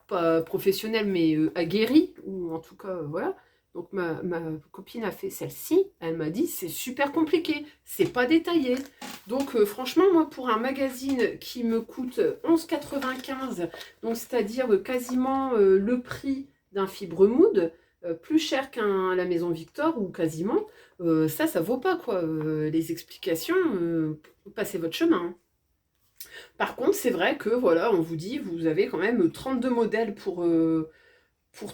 pas professionnelles, mais aguerries. Ou en tout cas, voilà. Donc, ma copine a fait celle-ci. Elle m'a dit, c'est super compliqué. C'est pas détaillé. Donc, franchement, moi, pour un magazine qui me coûte 11,95 €, donc c'est-à-dire quasiment le prix d'un Fibre Mood, plus cher qu'à la Maison Victor ou quasiment, ça vaut pas quoi. Les explications, passez votre chemin. Hein. Par contre, c'est vrai que voilà, on vous dit, vous avez quand même 32 modèles pour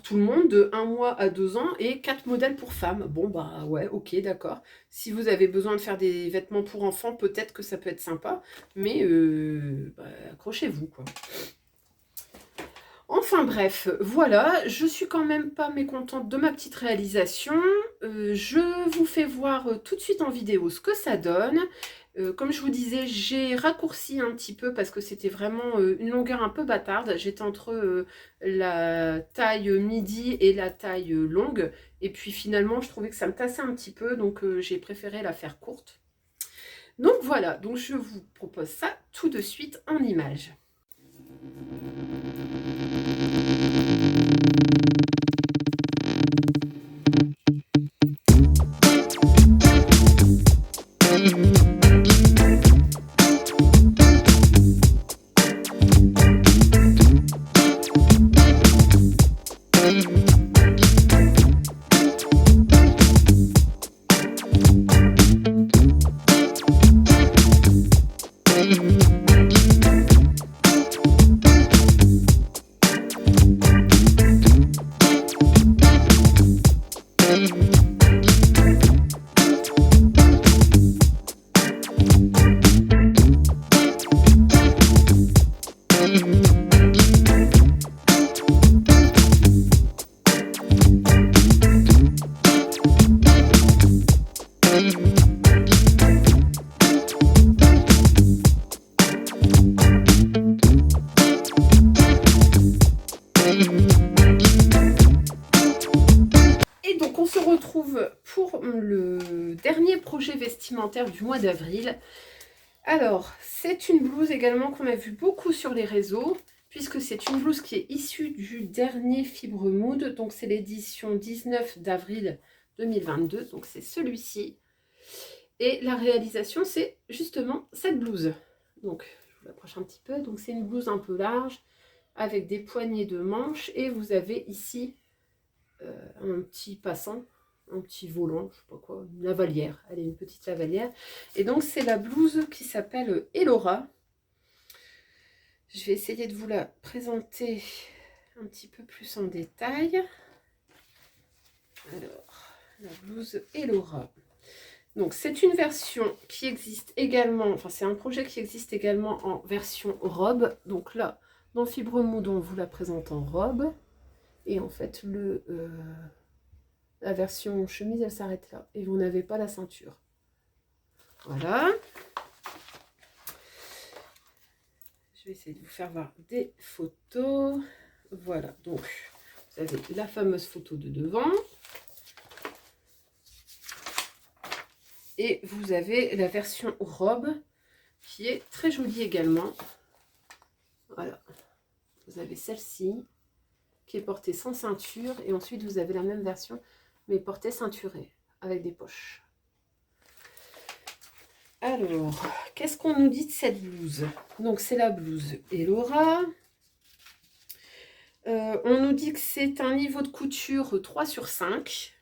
tout le monde, de 1 mois à 2 ans, et 4 modèles pour femmes. Bon bah ouais, ok, d'accord. Si vous avez besoin de faire des vêtements pour enfants, peut-être que ça peut être sympa, mais bah, accrochez-vous quoi. Enfin bref, voilà, je suis quand même pas mécontente de ma petite réalisation. Je vous fais voir tout de suite en vidéo ce que ça donne. Comme je vous disais, j'ai raccourci un petit peu parce que c'était vraiment une longueur un peu bâtarde. J'étais entre la taille midi et la taille longue. Et puis finalement, je trouvais que ça me tassait un petit peu, donc j'ai préféré la faire courte. Donc voilà, donc je vous propose ça tout de suite en images. le dernier projet vestimentaire du mois d'avril. Alors, c'est une blouse également qu'on a vu beaucoup sur les réseaux, puisque c'est une blouse qui est issue du dernier Fibre Mood. Donc, c'est l'édition 19 d'avril 2022. Donc, c'est celui-ci. Et la réalisation, c'est justement cette blouse. Donc, je vous l'approche un petit peu. Donc, c'est une blouse un peu large, avec des poignées de manches. Et vous avez ici un petit passant, un petit volant, je sais pas quoi, une lavalière. Elle est une petite lavalière. Et donc, c'est la blouse qui s'appelle Elora. Je vais essayer de vous la présenter un petit peu plus en détail. Alors, la blouse Elora. Donc, c'est une version qui existe également, enfin, c'est un projet qui existe également en version robe. Donc là, dans Fibre Mood, on vous la présente en robe. Et en fait, la version chemise, elle s'arrête là. Et vous n'avez pas la ceinture. Voilà. Je vais essayer de vous faire voir des photos. Voilà, donc, vous avez la fameuse photo de devant. Et vous avez la version robe qui est très jolie également. Voilà. Vous avez celle-ci qui est portée sans ceinture. Et ensuite, vous avez la même version, mais portée ceinturée avec des poches. Alors, qu'est-ce qu'on nous dit de cette blouse? Donc, c'est la blouse Elora. On nous dit que c'est un niveau de couture 3 sur 5.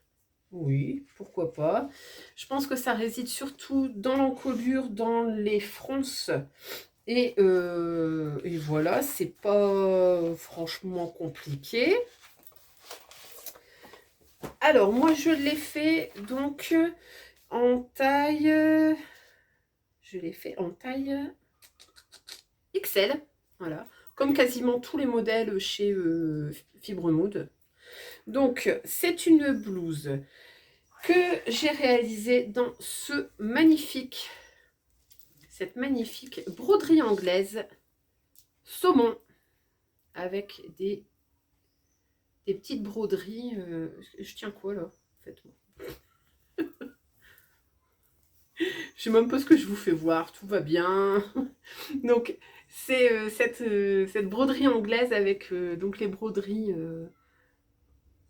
Oui, pourquoi pas. Je pense que ça réside surtout dans l'encolure, dans les fronces. Et voilà, c'est pas franchement compliqué. Alors, moi, je l'ai fait donc en taille... Je l'ai fait en taille XL. Voilà, comme quasiment tous les modèles chez Fibre Mood. Donc, c'est une blouse que j'ai réalisée dans cette magnifique broderie anglaise saumon avec des petites broderies. Je tiens quoi là, faites-moi. Je sais même pas ce que je vous fais voir, tout va bien. Donc, c'est cette broderie anglaise avec donc les broderies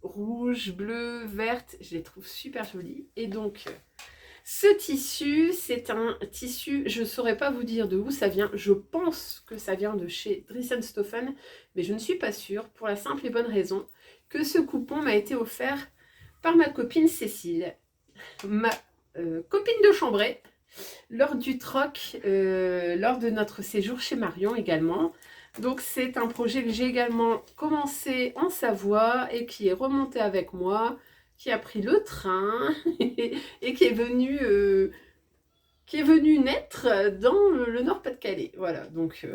rouge, bleu, verte, je les trouve super jolies. Et donc, ce tissu, c'est un tissu, je ne saurais pas vous dire de où ça vient. Je pense que ça vient de chez Dressenstoffen, mais je ne suis pas sûre, pour la simple et bonne raison que ce coupon m'a été offert par ma copine Cécile, ma copine de Chambray, lors du troc, lors de notre séjour chez Marion également. Donc c'est un projet que j'ai également commencé en Savoie et qui est remonté avec moi, qui a pris le train et qui est venu naître dans le Nord-Pas-de-Calais. Voilà, donc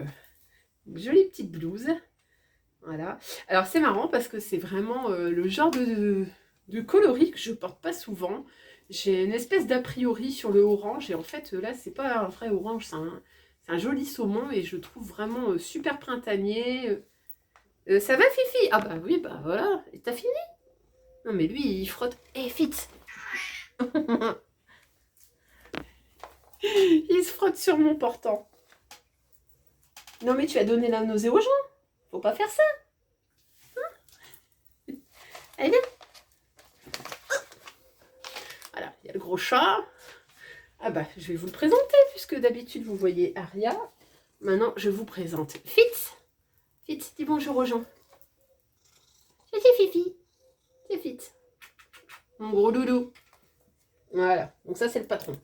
jolie petite blouse. Voilà. Alors c'est marrant parce que c'est vraiment le genre de coloris que je porte pas souvent. J'ai une espèce d'a priori sur le orange et en fait là c'est pas un vrai orange, c'est un joli saumon et je trouve vraiment super printanier. Ça va Fifi? Ah bah oui, bah voilà. Et t'as fini? Non mais lui il frotte. Eh Fitz! Il se frotte sur mon portant. Non mais tu as donné la nausée aux gens. Faut pas faire ça. Hein? Allez viens. Voilà, il y a le gros chat. Ah bah, je vais vous le présenter, puisque d'habitude, vous voyez Aria. Maintenant, je vous présente Fitz. Fitz, dis bonjour aux gens. C'est Fifi. C'est Fitz. Mon gros doudou. Voilà, donc ça, c'est le patron.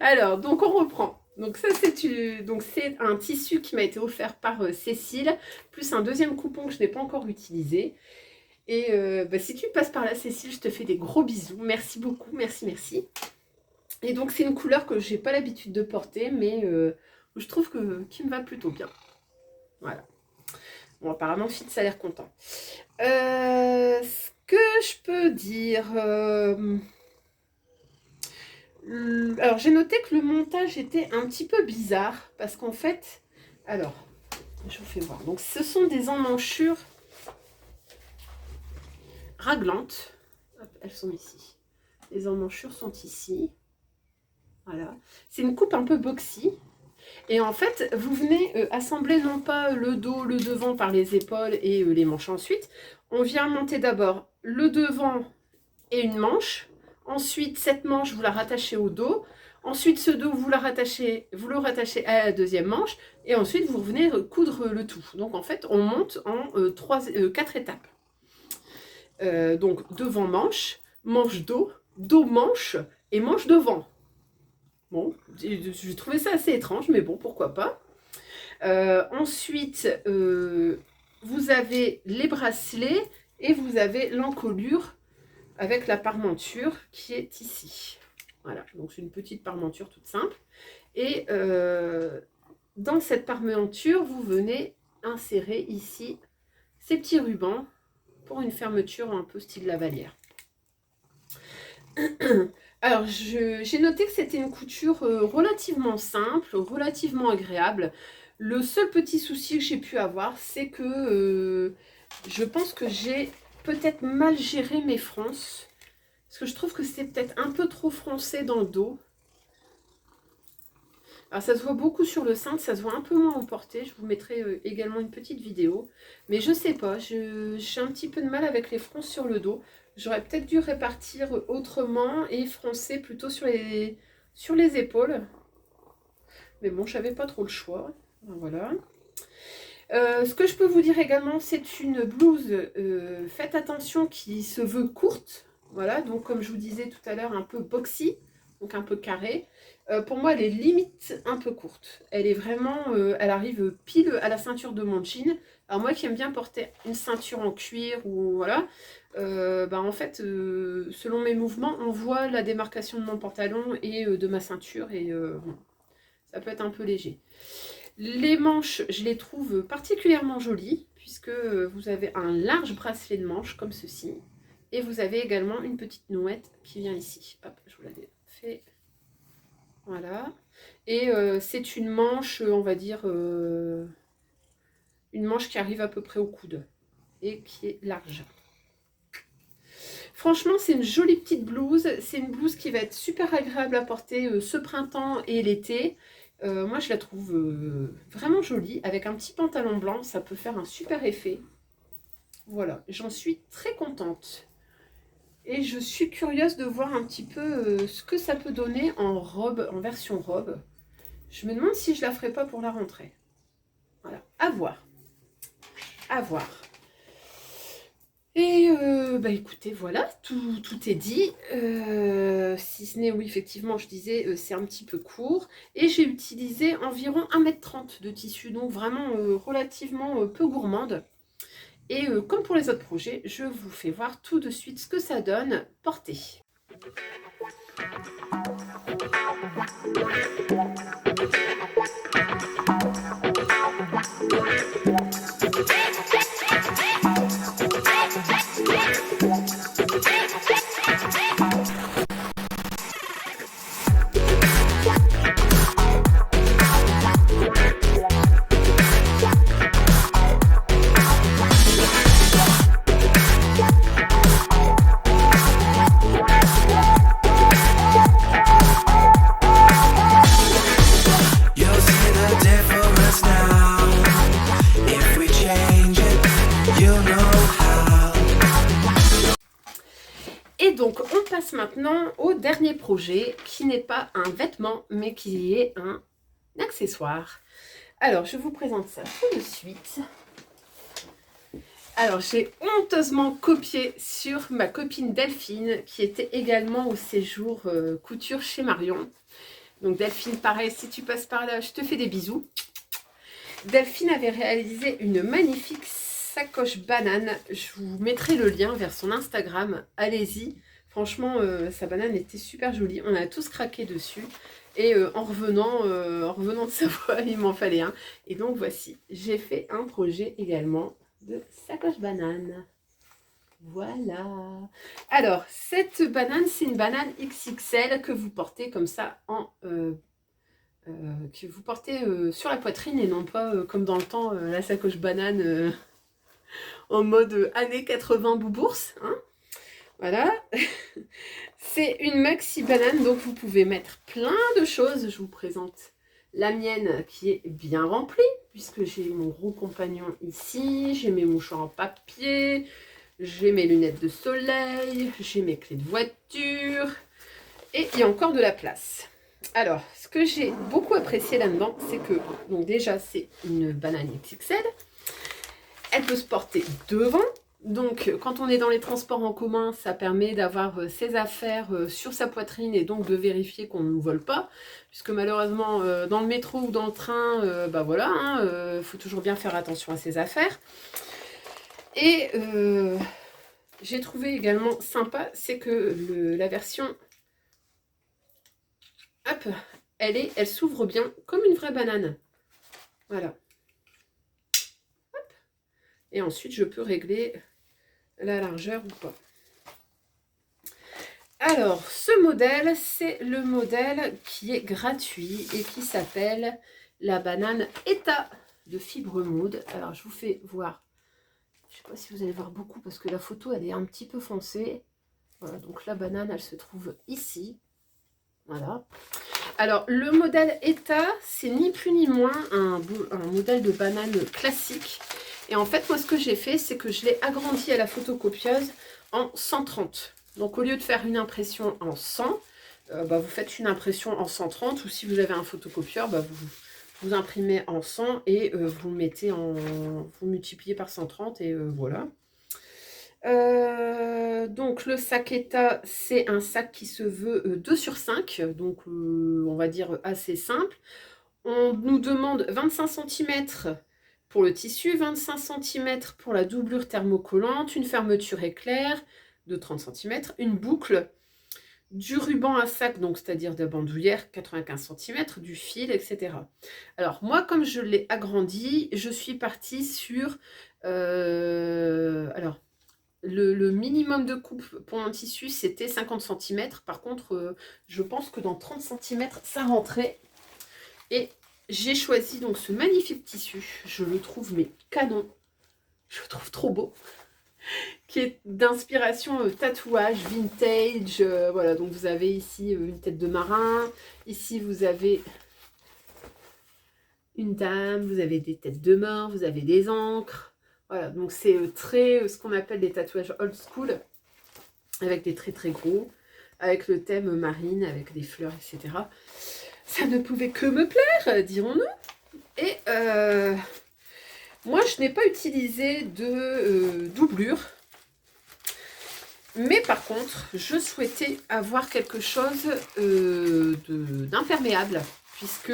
Alors, donc on reprend. Donc ça, c'est un tissu qui m'a été offert par Cécile, plus un deuxième coupon que je n'ai pas encore utilisé. Et bah, si tu passes par là, Cécile, je te fais des gros bisous. Merci beaucoup, merci, merci. Et donc, c'est une couleur que j'ai pas l'habitude de porter, mais je trouve qui me va plutôt bien. Voilà. Bon, apparemment, Fitz a l'air content. Ce que je peux dire... alors, j'ai noté que le montage était un petit peu bizarre, parce qu'en fait... Alors, je vous fais voir. Donc, ce sont des emmanchures... raglantes. Hop, elles sont ici. Les emmanchures sont ici. Voilà. C'est une coupe un peu boxy. Et en fait, vous venez assembler non pas le dos, le devant par les épaules et les manches ensuite. On vient monter d'abord le devant et une manche. Ensuite, cette manche, vous la rattachez au dos. Ensuite, ce dos, vous le rattachez à la deuxième manche. Et ensuite, vous revenez coudre le tout. Donc, en fait, on monte en 4 étapes. Donc, devant manche, manche dos, dos manche et manche devant. Bon, j'ai trouvé ça assez étrange, mais bon, pourquoi pas. Ensuite, vous avez les bracelets et vous avez l'encolure avec la parmenture qui est ici. Voilà, donc c'est une petite parmenture toute simple. Et dans cette parmenture, vous venez insérer ici ces petits rubans pour une fermeture un peu style lavalière. Alors, j'ai noté que c'était une couture relativement simple, relativement agréable. Le seul petit souci que j'ai pu avoir, c'est que je pense que j'ai peut-être mal géré mes fronces. Parce que je trouve que c'est peut-être un peu trop froncé dans le dos. Alors, ça se voit beaucoup sur le cintre, ça se voit un peu moins en portée. Je vous mettrai également une petite vidéo. Mais je sais pas, j'ai un petit peu de mal avec les fronces sur le dos. J'aurais peut-être dû répartir autrement et froncer plutôt sur les épaules. Mais bon, je n'avais pas trop le choix. Voilà. Ce que je peux vous dire également, c'est une blouse, faites attention, qui se veut courte. Voilà, donc comme je vous disais tout à l'heure, un peu boxy, donc un peu carré. Pour moi, elle est limite un peu courte. Elle est vraiment, elle arrive pile à la ceinture de mon jean. Alors moi qui aime bien porter une ceinture en cuir ou voilà, en fait, selon mes mouvements, on voit la démarcation de mon pantalon et de ma ceinture et ça peut être un peu léger. Les manches, je les trouve particulièrement jolies puisque vous avez un large bracelet de manches comme ceci. Et vous avez également une petite nouette qui vient ici. Hop, je vous l'avais fait. Voilà. Et c'est une manche, on va dire, une manche qui arrive à peu près au coude et qui est large. Franchement, c'est une jolie petite blouse. C'est une blouse qui va être super agréable à porter ce printemps et l'été. Moi, je la trouve vraiment jolie. Avec un petit pantalon blanc, ça peut faire un super effet. Voilà, j'en suis très contente. Et je suis curieuse de voir un petit peu ce que ça peut donner en robe, en version robe. Je me demande si je la ferai pas pour la rentrée. Voilà, à voir. À voir. Et écoutez, voilà, tout est dit. Si ce n'est, oui, effectivement, je disais, c'est un petit peu court. Et j'ai utilisé environ 1,30 m de tissu, donc vraiment relativement peu gourmande. Et comme pour les autres projets, je vous fais voir tout de suite ce que ça donne porté. Et donc, on passe maintenant au dernier projet, qui n'est pas un vêtement, mais qui est un accessoire. Alors, je vous présente ça tout de suite. Alors, j'ai honteusement copié sur ma copine Delphine, qui était également au séjour couture chez Marion. Donc, Delphine, pareil, si tu passes par là, je te fais des bisous. Delphine avait réalisé une magnifique sacoche banane. Je vous mettrai le lien vers son Instagram. Allez-y. Franchement, sa banane était super jolie. On a tous craqué dessus. Et en revenant de Savoie, il m'en fallait un. Et donc, voici. J'ai fait un projet également de sacoche banane. Voilà. Alors, cette banane, c'est une banane XXL que vous portez comme ça en... que vous portez sur la poitrine et non pas comme dans le temps la sacoche banane en mode années 80 boubours, hein. Voilà. C'est une maxi banane, donc vous pouvez mettre plein de choses. Je vous présente la mienne qui est bien remplie, puisque j'ai mon gros compagnon ici, j'ai mes mouchoirs en papier, j'ai mes lunettes de soleil, j'ai mes clés de voiture, et il y a encore de la place. Alors, ce que j'ai beaucoup apprécié là-dedans, c'est que, donc déjà, c'est une banane XXL. Elle peut se porter devant. Donc, quand on est dans les transports en commun, ça permet d'avoir ses affaires sur sa poitrine et donc de vérifier qu'on ne nous vole pas. Puisque malheureusement, dans le métro ou dans le train, bah voilà, hein, faut toujours bien faire attention à ses affaires. Et j'ai trouvé également sympa, c'est que la version, hop, elle s'ouvre bien comme une vraie banane. Voilà. Hop. Et ensuite, je peux régler la largeur ou pas. Alors, ce modèle, c'est le modèle qui est gratuit et qui s'appelle la banane Eta de Fibre Mood. Alors, je vous fais voir. Je ne sais pas si vous allez voir beaucoup parce que la photo, elle est un petit peu foncée. Voilà, donc la banane, elle se trouve ici. Voilà. Alors, le modèle Eta, c'est ni plus ni moins un modèle de banane classique. Et en fait, moi, ce que j'ai fait, c'est que je l'ai agrandi à la photocopieuse en 130. Donc, au lieu de faire une impression en 100, vous faites une impression en 130. Ou si vous avez un photocopieur, vous imprimez en 100 et vous mettez vous multipliez par 130 et voilà. Donc le sac ETA, c'est un sac qui se veut 2 sur 5, donc on va dire assez simple. On nous demande 25 cm pour le tissu, 25 cm pour la doublure thermocollante, une fermeture éclair de 30 cm, une boucle, du ruban à sac, donc c'est-à-dire de la bandoulière, 95 cm, du fil, etc. Alors moi, comme je l'ai agrandi, je suis partie sur... alors, le minimum de coupe pour un tissu, c'était 50 cm. Par contre, je pense que dans 30 cm, ça rentrait. Et j'ai choisi donc ce magnifique tissu. Je le trouve mais canon. Je le trouve trop beau. Qui est d'inspiration tatouage, vintage. Voilà, donc vous avez ici une tête de marin. Ici, vous avez une dame. Vous avez des têtes de mort. Vous avez des encres. Voilà, donc c'est très ce qu'on appelle des tatouages old school. Avec des traits très gros. Avec le thème marine, avec des fleurs, etc. Ça ne pouvait que me plaire, dirons-nous. Et moi, je n'ai pas utilisé de doublure. Mais par contre, je souhaitais avoir quelque chose d'imperméable. Puisque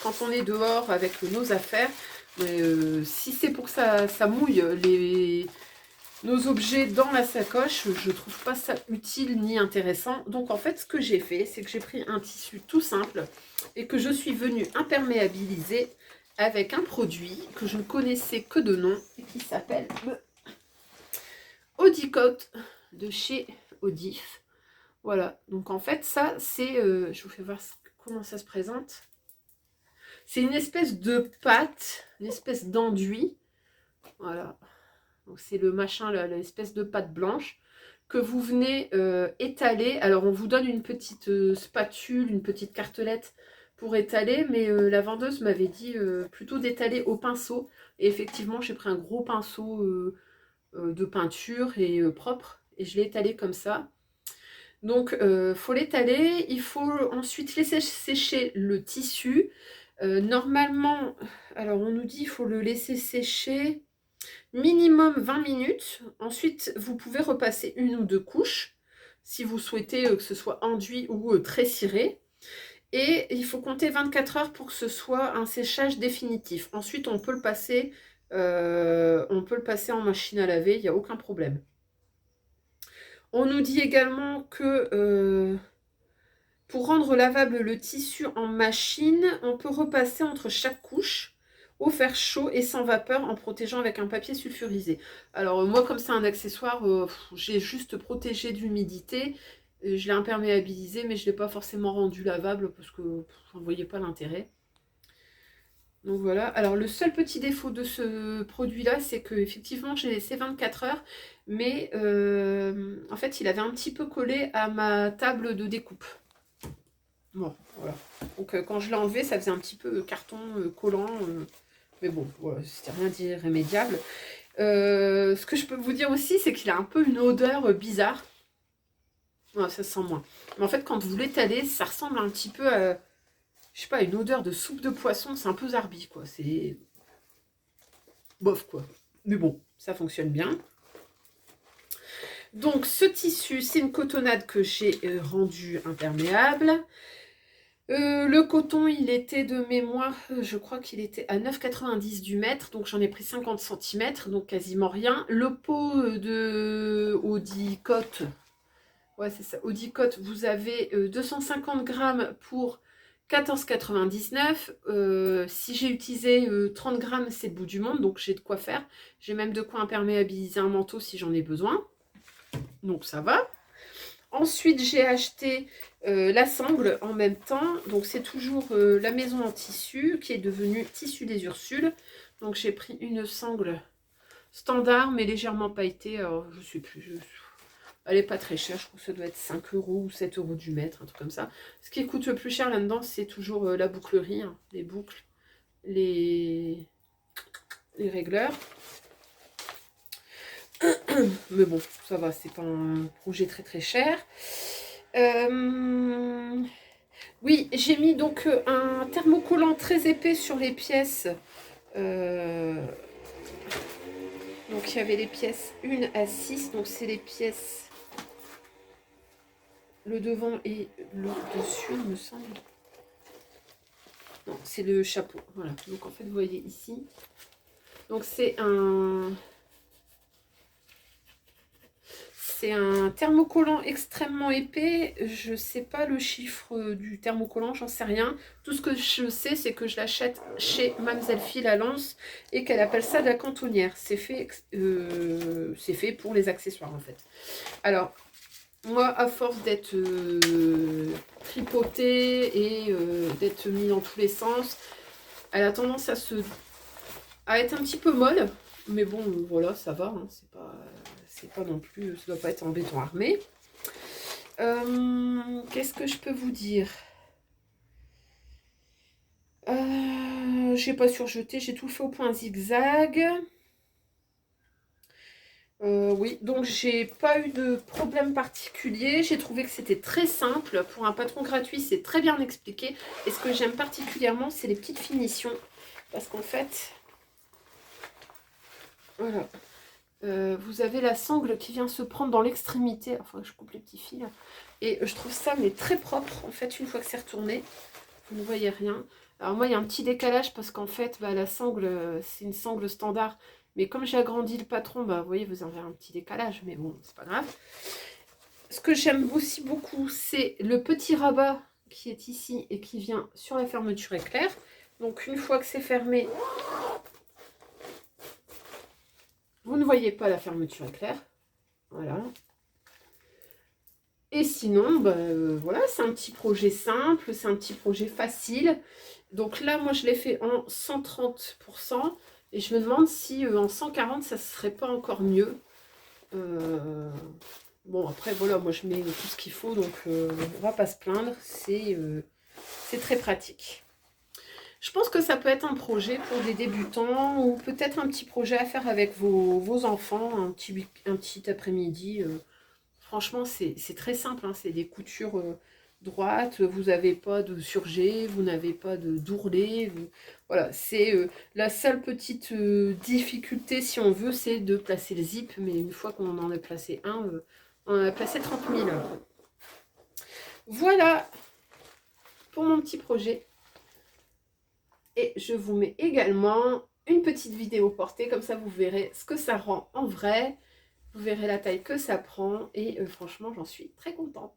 quand on est dehors avec nos affaires, si c'est pour que ça mouille nos objets dans la sacoche, je trouve pas ça utile ni intéressant. Donc en fait, ce que j'ai fait, c'est que j'ai pris un tissu tout simple et que je suis venue imperméabiliser avec un produit que je ne connaissais que de nom et qui s'appelle le Audicote de chez Audif. Voilà, donc en fait ça c'est, je vous fais voir comment ça se présente. C'est une espèce de pâte, une espèce d'enduit. Voilà, donc c'est le machin, l'espèce de pâte blanche que vous venez étaler. Alors on vous donne une petite spatule, une petite cartelette pour étaler, mais la vendeuse m'avait dit plutôt d'étaler au pinceau. Et effectivement, j'ai pris un gros pinceau de peinture et propre, et je l'ai étalé comme ça. Donc faut l'étaler, il faut ensuite laisser sécher le tissu. Normalement, alors on nous dit il faut le laisser sécher minimum 20 minutes. Ensuite, vous pouvez repasser une ou deux couches si vous souhaitez que ce soit enduit ou très ciré. Et il faut compter 24 heures pour que ce soit un séchage définitif. Ensuite, on peut le passer en machine à laver, il n'y a aucun problème. On nous dit également que pour rendre lavable le tissu en machine, on peut repasser entre chaque couche au fer chaud et sans vapeur en protégeant avec un papier sulfurisé. Alors moi, comme c'est un accessoire, j'ai juste protégé de l'humidité. Je l'ai imperméabilisé, mais je ne l'ai pas forcément rendu lavable parce que vous ne voyez pas l'intérêt. Donc voilà. Alors le seul petit défaut de ce produit-là, c'est que effectivement j'ai laissé 24 heures, mais en fait il avait un petit peu collé à ma table de découpe. Bon, voilà. Donc quand je l'ai enlevé, ça faisait un petit peu carton collant. Mais bon, voilà, c'était rien d'irrémédiable. Ce que je peux vous dire aussi, c'est qu'il a un peu une odeur bizarre. Ouais, ça se sent moins. Mais en fait, quand vous l'étalez, ça ressemble un petit peu à, je sais pas, une odeur de soupe de poisson. C'est un peu zarbi, quoi. C'est bof, quoi. Mais bon, ça fonctionne bien. Donc, ce tissu, c'est une cotonnade que j'ai rendue imperméable. Le coton, il était de mémoire, je crois qu'il était à 9,90 du mètre, donc j'en ai pris 50 cm, donc quasiment rien. Le pot de Audicote, ouais c'est ça, Audicote, vous avez 250 grammes pour 14,99. Si j'ai utilisé 30 grammes, c'est le bout du monde, donc j'ai de quoi faire. J'ai même de quoi imperméabiliser un manteau si j'en ai besoin, donc ça va. Ensuite, j'ai acheté la sangle en même temps. Donc, c'est toujours la maison en tissu qui est devenue Tissu des Ursules. Donc, j'ai pris une sangle standard, mais légèrement pailletée. Alors, je ne sais plus. Elle n'est pas très chère. Je trouve que ça doit être 5 € ou 7 € du mètre, un truc comme ça. Ce qui coûte le plus cher là-dedans, c'est toujours la bouclerie, hein, les boucles, les régleurs. Mais bon, ça va, c'est pas un projet très très cher. Oui, j'ai mis donc un thermocollant très épais sur les pièces. Donc il y avait les pièces 1 à 6, donc c'est les pièces, le devant et le dessus, il me semble. Non, c'est le chapeau, voilà. Donc en fait, vous voyez ici. Donc c'est un thermocollant extrêmement épais. Je ne sais pas le chiffre du thermocollant, j'en sais rien. Tout ce que je sais, c'est que je l'achète chez Mademoiselle Fille à Lens et qu'elle appelle ça de la cantonnière. C'est fait pour les accessoires en fait. Alors, moi, à force d'être tripotée et d'être mis dans tous les sens, elle a tendance à être un petit peu molle. Mais bon, voilà, ça va, hein, c'est pas non plus, ça doit pas être en béton armé. Qu'est-ce que je peux vous dire? J'ai pas surjeté, j'ai tout fait au point zigzag. Oui, donc j'ai pas eu de problème particulier. J'ai trouvé que c'était très simple. Pour un patron gratuit, c'est très bien expliqué. Et ce que j'aime particulièrement, c'est les petites finitions. Parce qu'en fait, voilà. Vous avez la sangle qui vient se prendre dans l'extrémité. Enfin, je coupe les petits fils. Et je trouve ça mais très propre. En fait, une fois que c'est retourné, vous ne voyez rien. Alors moi, il y a un petit décalage parce qu'en fait, bah, la sangle, c'est une sangle standard. Mais comme j'ai agrandi le patron, bah, vous voyez, vous avez un petit décalage. Mais bon, c'est pas grave. Ce que j'aime aussi beaucoup, c'est le petit rabat qui est ici et qui vient sur la fermeture éclair. Donc, une fois que c'est fermé, vous ne voyez pas la fermeture éclair. Voilà. Et sinon, bah, voilà, c'est un petit projet simple, c'est un petit projet facile. Donc là, moi, je l'ai fait en 130%. Et je me demande si en 140, ça ne serait pas encore mieux. Bon, après, voilà, moi, je mets tout ce qu'il faut. Donc, on va pas se plaindre. C'est très pratique. Je pense que ça peut être un projet pour des débutants ou peut-être un petit projet à faire avec vos enfants, un petit après-midi. Franchement, c'est très simple, hein, c'est des coutures droites, vous n'avez pas de surjet, vous n'avez pas d'ourlet. Voilà, c'est la seule petite difficulté, si on veut, c'est de placer le zip. Mais une fois qu'on en a placé un, on en a placé 30 000. Voilà pour mon petit projet. Et je vous mets également une petite vidéo portée, comme ça vous verrez ce que ça rend en vrai. Vous verrez la taille que ça prend et franchement, j'en suis très contente.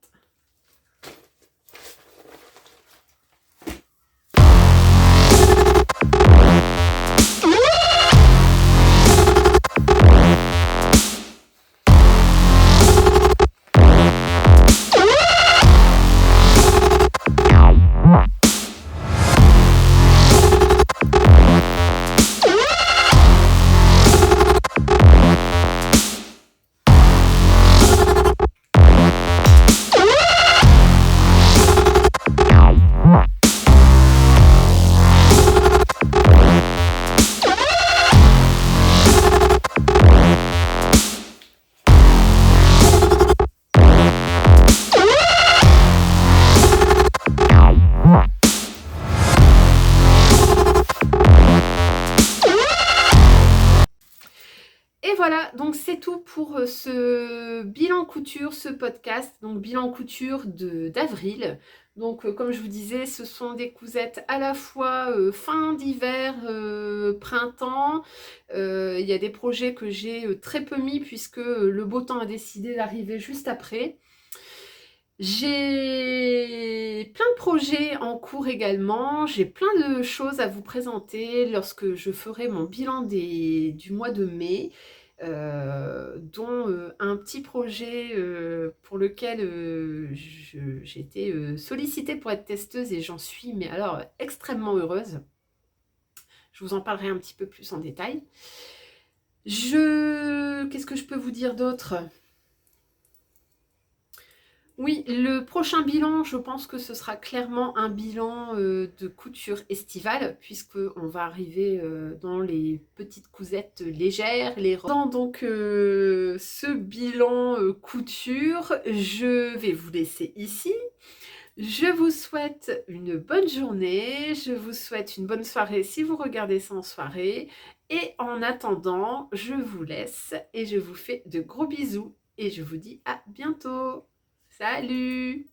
pour ce bilan couture, ce podcast, donc bilan couture d'avril. Donc comme je vous disais, ce sont des cousettes à la fois fin d'hiver, printemps. Il y a des projets que j'ai très peu mis puisque le beau temps a décidé d'arriver juste après. J'ai plein de projets en cours également, j'ai plein de choses à vous présenter lorsque je ferai mon bilan du mois de mai, dont un petit projet pour lequel j'ai été sollicitée pour être testeuse et j'en suis, mais alors extrêmement heureuse. Je vous en parlerai un petit peu plus en détail. Qu'est-ce que je peux vous dire d'autre ? Oui, le prochain bilan, je pense que ce sera clairement un bilan de couture estivale, puisqu'on va arriver dans les petites cousettes légères, les robes. Dans donc ce bilan couture, je vais vous laisser ici. Je vous souhaite une bonne journée, je vous souhaite une bonne soirée si vous regardez ça en soirée. Et en attendant, je vous laisse et je vous fais de gros bisous et je vous dis à bientôt. Salut!